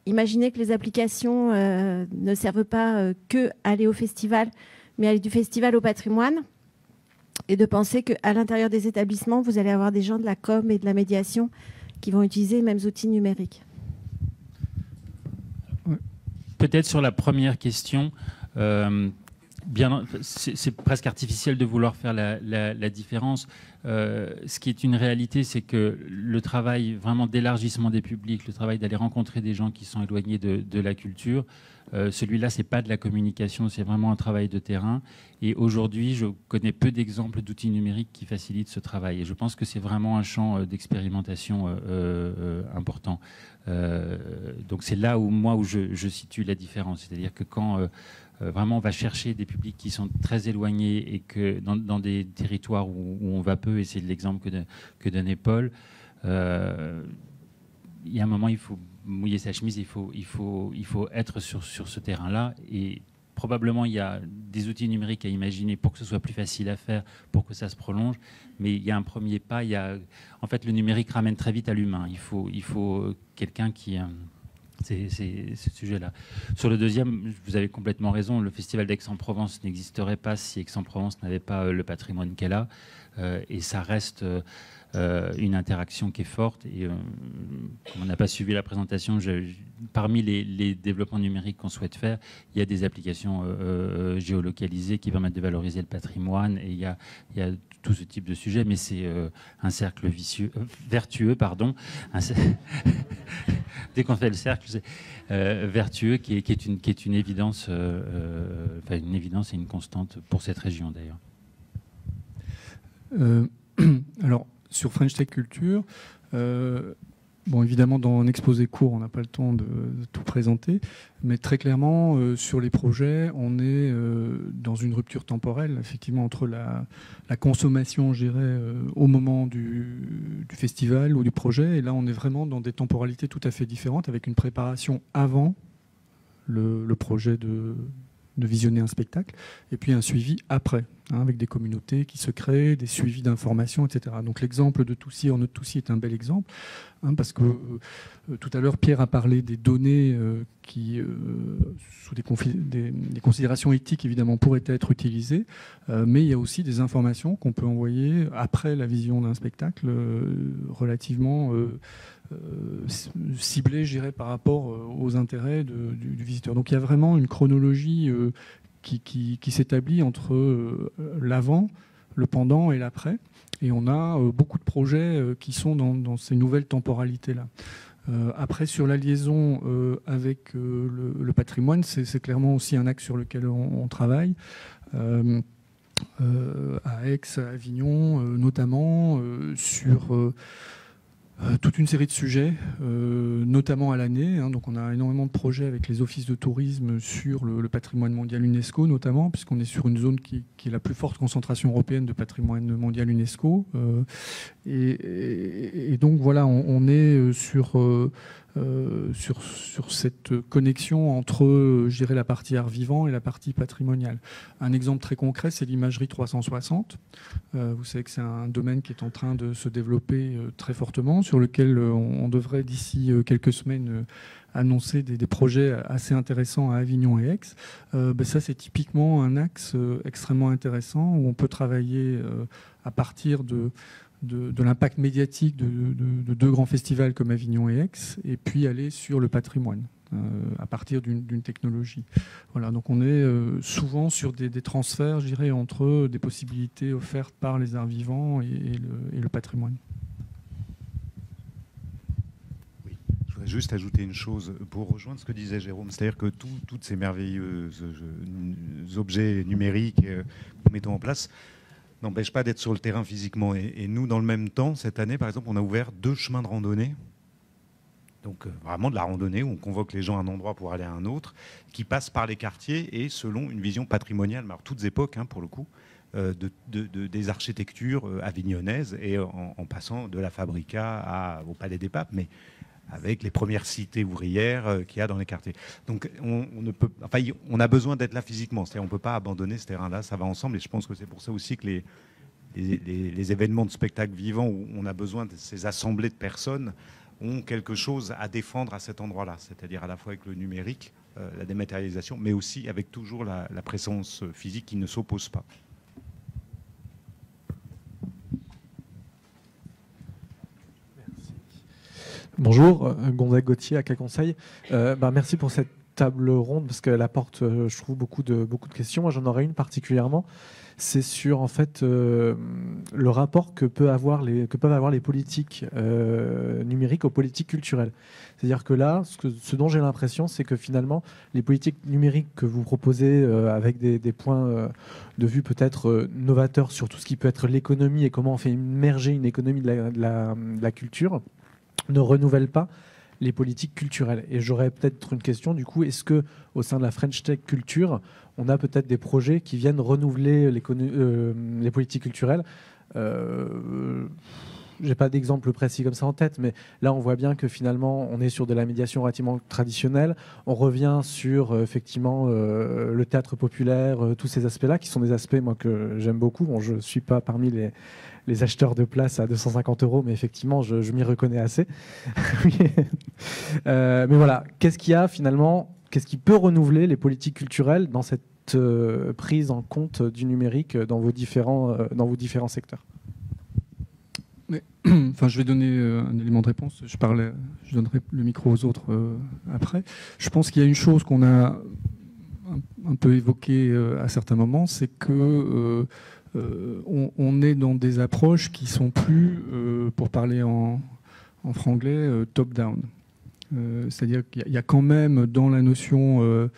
imaginez que les applications ne servent pas que aller au festival, mais aller du festival au patrimoine, et de penser qu'à l'intérieur des établissements, vous allez avoir des gens de la com et de la médiation qui vont utiliser les mêmes outils numériques. Peut-être sur la première question, c'est presque artificiel de vouloir faire la différence. Ce qui est une réalité, c'est que le travail vraiment d'élargissement des publics, le travail d'aller rencontrer des gens qui sont éloignés de la culture, celui-là, c'est pas de la communication, c'est vraiment un travail de terrain. Et aujourd'hui, je connais peu d'exemples d'outils numériques qui facilitent ce travail. Et je pense que c'est vraiment un champ d'expérimentation important. Donc c'est là où je situe la différence. C'est-à-dire que quand vraiment on va chercher des publics qui sont très éloignés et que dans des territoires où on va peu, et c'est l'exemple que donnait Paul, il y a un moment, il faut mouiller sa chemise, il faut être sur ce terrain-là. Et probablement, il y a des outils numériques à imaginer pour que ce soit plus facile à faire, pour que ça se prolonge. Mais il y a un premier pas. En fait, le numérique ramène très vite à l'humain. Il faut quelqu'un qui... C'est ce sujet-là. Sur le deuxième, vous avez complètement raison. Le Festival d'Aix-en-Provence n'existerait pas si Aix-en-Provence n'avait pas le patrimoine qu'elle a. Et ça reste une interaction qui est forte. Et comme on n'a pas suivi la présentation, parmi les développements numériques qu'on souhaite faire, il y a des applications géolocalisées qui permettent de valoriser le patrimoine. Et il y a tout ce type de sujet, mais c'est un cercle vertueux, pardon. Dès qu'on fait le cercle, c'est vertueux, qui est une évidence, une évidence et une constante pour cette région d'ailleurs. Alors, sur French Tech Culture, bon, évidemment, dans un exposé court, on n'a pas le temps de tout présenter, mais très clairement, sur les projets, on est dans une rupture temporelle, effectivement, entre la consommation, je dirais, au moment du festival ou du projet, et là, on est vraiment dans des temporalités tout à fait différentes, avec une préparation avant le projet de visionner un spectacle, et puis un suivi après, avec des communautés qui se créent, des suivis d'informations, etc. Donc l'exemple de Toussy en Haute-Toussy est un bel exemple, parce que tout à l'heure, Pierre a parlé des données qui, sous des considérations éthiques, évidemment, pourraient être utilisées, mais il y a aussi des informations qu'on peut envoyer après la vision d'un spectacle relativement ciblées, je dirais, par rapport aux intérêts du visiteur. Donc il y a vraiment une chronologie qui s'établit entre l'avant, le pendant et l'après. Et on a beaucoup de projets qui sont dans ces nouvelles temporalités-là. Après, sur la liaison avec le patrimoine, c'est clairement aussi un axe sur lequel on travaille. À Aix, à Avignon, notamment sur... toute une série de sujets, notamment à l'année. Donc on a énormément de projets avec les offices de tourisme sur le patrimoine mondial UNESCO, notamment, puisqu'on est sur une zone qui est la plus forte concentration européenne de patrimoine mondial UNESCO. Et donc voilà, on est sur cette connexion entre, je dirais, la partie art vivant et la partie patrimoniale. Un exemple très concret, c'est l'imagerie 360. Vous savez que c'est un domaine qui est en train de se développer très fortement, sur lequel on devrait d'ici quelques semaines annoncer des projets assez intéressants à Avignon et Aix. Ça, c'est typiquement un axe extrêmement intéressant où on peut travailler à partir de l'impact médiatique de deux grands festivals comme Avignon et Aix, et puis aller sur le patrimoine à partir d'une technologie. Voilà, donc on est souvent sur des transferts, je dirais, entre des possibilités offertes par les arts vivants et le patrimoine. Oui, je voudrais juste ajouter une chose pour rejoindre ce que disait Jérôme, c'est-à-dire que toutes ces merveilleux objets numériques que nous mettons en place n'empêche pas d'être sur le terrain physiquement. Et nous, dans le même temps, cette année, par exemple, on a ouvert 2 chemins de randonnée. Donc vraiment de la randonnée où on convoque les gens à un endroit pour aller à un autre, qui passent par les quartiers et selon une vision patrimoniale, alors toutes époques pour le coup, des architectures avignonnaises et en passant de la Fabrica au Palais des Papes, mais avec les premières cités ouvrières qu'il y a dans les quartiers. Donc on a besoin d'être là physiquement, c'est-à-dire on ne peut pas abandonner ce terrain-là, ça va ensemble, et je pense que c'est pour ça aussi que les événements de spectacle vivant où on a besoin de ces assemblées de personnes ont quelque chose à défendre à cet endroit-là, c'est-à-dire à la fois avec le numérique, la dématérialisation, mais aussi avec toujours la présence physique qui ne s'oppose pas. Bonjour, Gonzague Gauthier, AK Conseil. Merci pour cette table ronde parce qu'elle apporte, je trouve, beaucoup de questions. Moi, j'en aurais une particulièrement. C'est sur en fait le rapport que peuvent avoir les politiques numériques aux politiques culturelles. C'est-à-dire que là, ce dont j'ai l'impression, c'est que finalement, les politiques numériques que vous proposez avec des points de vue peut-être novateurs sur tout ce qui peut être l'économie et comment on fait émerger une économie de la culture, ne renouvelle pas les politiques culturelles. Et j'aurais peut-être une question, du coup, est-ce que au sein de la French Tech Culture, on a peut-être des projets qui viennent renouveler les politiques culturelles? J'ai pas d'exemple précis comme ça en tête, mais là on voit bien que finalement on est sur de la médiation relativement traditionnelle. On revient sur effectivement le théâtre populaire, tous ces aspects-là qui sont des aspects moi que j'aime beaucoup. Bon, je suis pas parmi les acheteurs de places à 250 €, mais effectivement je m'y reconnais assez. Mais voilà, qu'est-ce qu'il y a finalement, qu'est-ce qui peut renouveler les politiques culturelles dans cette prise en compte du numérique dans vos différents secteurs? Mais, enfin, je vais donner un élément de réponse. Je donnerai le micro aux autres après. Je pense qu'il y a une chose qu'on a un peu évoquée à certains moments, c'est que on est dans des approches qui sont plus, pour parler en franglais, top-down. C'est-à-dire qu'il y a quand même dans la notion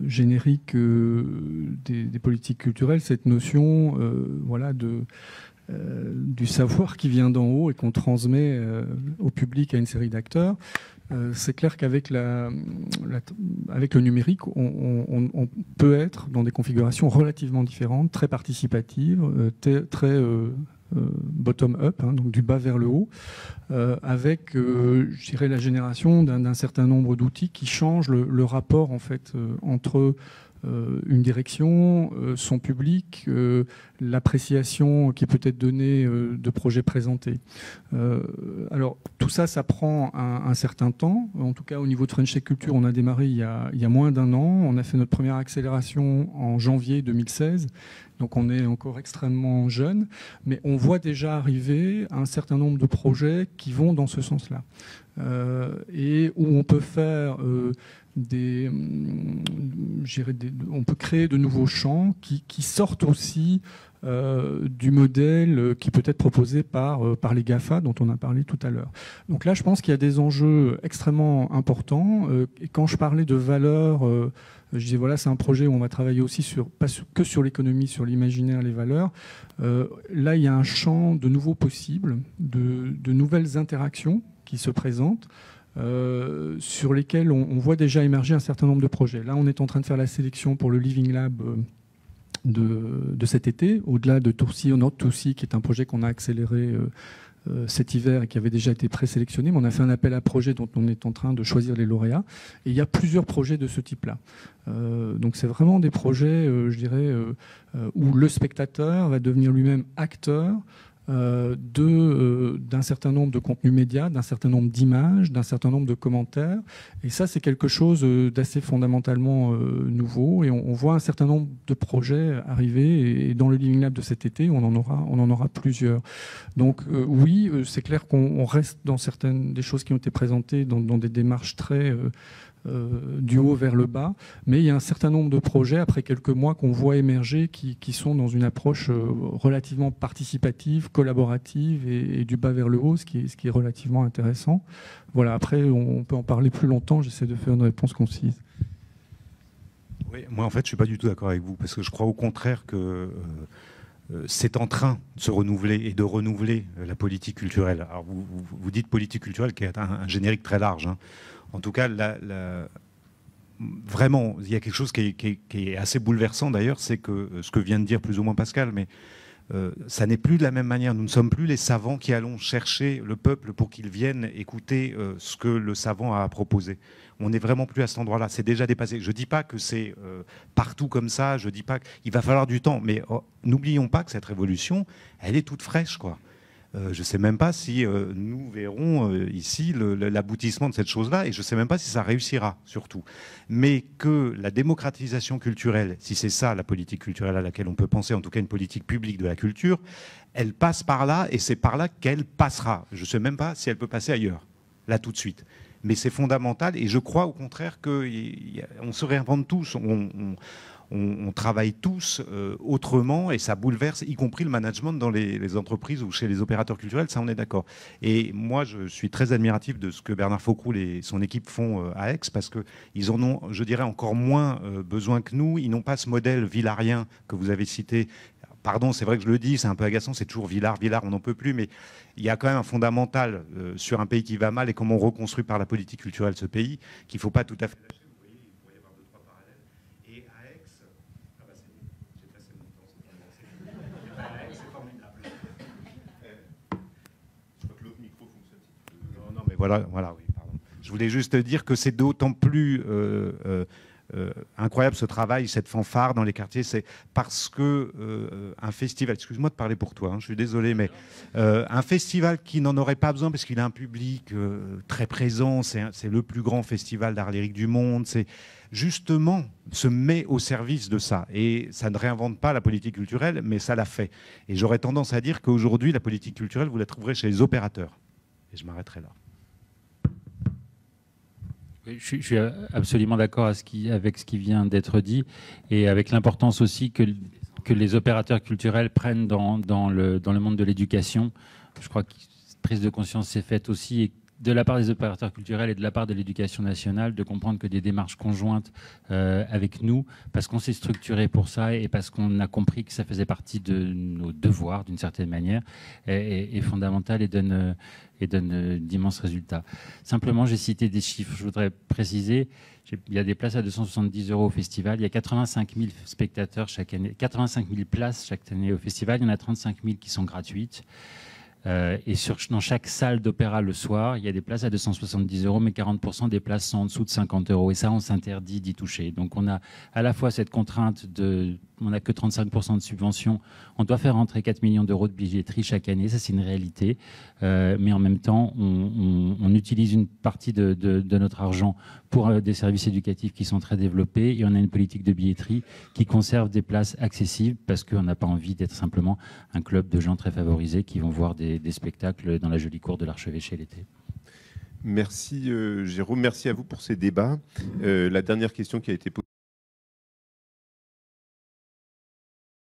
générique des politiques culturelles cette notion du savoir qui vient d'en haut et qu'on transmet au public à une série d'acteurs. C'est clair qu'avec avec le numérique, on peut être dans des configurations relativement différentes, très participatives, très bottom-up, hein, donc du bas vers le haut, avec, je dirais, la génération d'un certain nombre d'outils qui changent le rapport en fait entre une direction, son public, l'appréciation qui peut être donnée de projets présentés. Alors tout ça, ça prend un certain temps. En tout cas, au niveau de French Tech Culture, on a démarré il y a moins d'1 an. On a fait notre première accélération en janvier 2016. Donc on est encore extrêmement jeune, mais on voit déjà arriver un certain nombre de projets qui vont dans ce sens-là. Et où on peut faire on peut créer de nouveaux champs qui sortent aussi du modèle qui peut être proposé par les GAFA dont on a parlé tout à l'heure. Donc là, je pense qu'il y a des enjeux extrêmement importants. Et quand je parlais de valeurs, je disais voilà, c'est un projet où on va travailler aussi pas que sur l'économie, sur l'imaginaire, les valeurs. Là, il y a un champ de nouveaux possibles, de nouvelles interactions qui se présentent. Sur lesquels on voit déjà émerger un certain nombre de projets. Là, on est en train de faire la sélection pour le Living Lab de cet été, au-delà de Tourcy, au nord de Tourcy, qui est un projet qu'on a accéléré cet hiver et qui avait déjà été présélectionné, mais on a fait un appel à projet dont on est en train de choisir les lauréats. Et il y a plusieurs projets de ce type-là. Donc c'est vraiment des projets, je dirais, où le spectateur va devenir lui-même acteur d'un certain nombre de contenus médias, d'un certain nombre d'images, d'un certain nombre de commentaires. Et ça, c'est quelque chose d'assez fondamentalement nouveau. Et on voit un certain nombre de projets arriver. Et dans le Living Lab de cet été, on en aura plusieurs. Donc oui, c'est clair qu'on reste dans certaines des choses qui ont été présentées dans des démarches très du haut vers le bas, mais il y a un certain nombre de projets après quelques mois qu'on voit émerger qui sont dans une approche relativement participative, collaborative et du bas vers le haut, ce qui est relativement intéressant. Voilà, après on peut en parler plus longtemps, j'essaie de faire une réponse concise. Oui, moi en fait je suis pas du tout d'accord avec vous, parce que je crois au contraire que c'est en train de se renouveler et de renouveler la politique culturelle. Alors vous dites politique culturelle qui est un générique très large, hein. En tout cas, vraiment, il y a quelque chose qui est assez bouleversant d'ailleurs, c'est que ce que vient de dire plus ou moins Pascal, mais ça n'est plus de la même manière. Nous ne sommes plus les savants qui allons chercher le peuple pour qu'il vienne écouter ce que le savant a à proposer. On n'est vraiment plus à cet endroit-là. C'est déjà dépassé. Je ne dis pas que c'est partout comme ça. Je ne dis pas qu'il va falloir du temps. Mais n'oublions pas que cette révolution, elle est toute fraîche, quoi. Je ne sais même pas si nous verrons ici l'aboutissement de cette chose-là, et je ne sais même pas si ça réussira, surtout. Mais que la démocratisation culturelle, si c'est ça la politique culturelle à laquelle on peut penser, en tout cas une politique publique de la culture, elle passe par là, et c'est par là qu'elle passera. Je ne sais même pas si elle peut passer ailleurs, là tout de suite. Mais c'est fondamental, et je crois au contraire qu'on se réinvente tous. On travaille tous autrement, et ça bouleverse, y compris le management dans les entreprises ou chez les opérateurs culturels, ça on est d'accord. Et moi je suis très admiratif de ce que Bernard Faucroul et son équipe font à Aix, parce qu'ils en ont, je dirais, encore moins besoin que nous. Ils n'ont pas ce modèle villarien que vous avez cité. Pardon, c'est vrai que je le dis, c'est un peu agaçant, c'est toujours Villars, on n'en peut plus, mais il y a quand même un fondamental sur un pays qui va mal et comment on reconstruit par la politique culturelle ce pays, qu'il ne faut pas tout à fait... Voilà, oui, pardon. Je voulais juste dire que c'est d'autant plus incroyable ce travail, cette fanfare dans les quartiers, c'est parce que un festival, excuse-moi de parler pour toi, hein, je suis désolé, mais un festival qui n'en aurait pas besoin parce qu'il a un public très présent, c'est le plus grand festival d'art lyrique du monde, c'est justement se met au service de ça. Et ça ne réinvente pas la politique culturelle, mais ça l'a fait. Et j'aurais tendance à dire qu'aujourd'hui, la politique culturelle, vous la trouverez chez les opérateurs. Et je m'arrêterai là. Je suis absolument d'accord avec ce qui vient d'être dit, et avec l'importance aussi que les opérateurs culturels prennent dans le monde de l'éducation. Je crois que cette prise de conscience s'est faite aussi de la part des opérateurs culturels et de la part de l'éducation nationale, de comprendre que des démarches conjointes avec nous, parce qu'on s'est structuré pour ça et parce qu'on a compris que ça faisait partie de nos devoirs d'une certaine manière, est fondamental et donne d'immenses résultats. Simplement, j'ai cité des chiffres. Je voudrais préciser, il y a des places à 270 € au festival. Il y a 85 000 spectateurs chaque année, 85 000 places chaque année au festival. Il y en a 35 000 qui sont gratuites. Et dans chaque salle d'opéra le soir, il y a des places à 270 €, mais 40% des places sont en dessous de 50 €. Et ça, on s'interdit d'y toucher. Donc on a à la fois cette contrainte on n'a que 35% de subvention. On doit faire rentrer 4 millions d'euros de billetterie chaque année. Ça, c'est une réalité. Mais en même temps, on utilise une partie de notre argent pour des services éducatifs qui sont très développés. Et on a une politique de billetterie qui conserve des places accessibles parce qu'on n'a pas envie d'être simplement un club de gens très favorisés qui vont voir des spectacles dans la jolie cour de l'Archevêché l'été. Merci Jérôme, merci à vous pour ces débats. La dernière question qui a été posée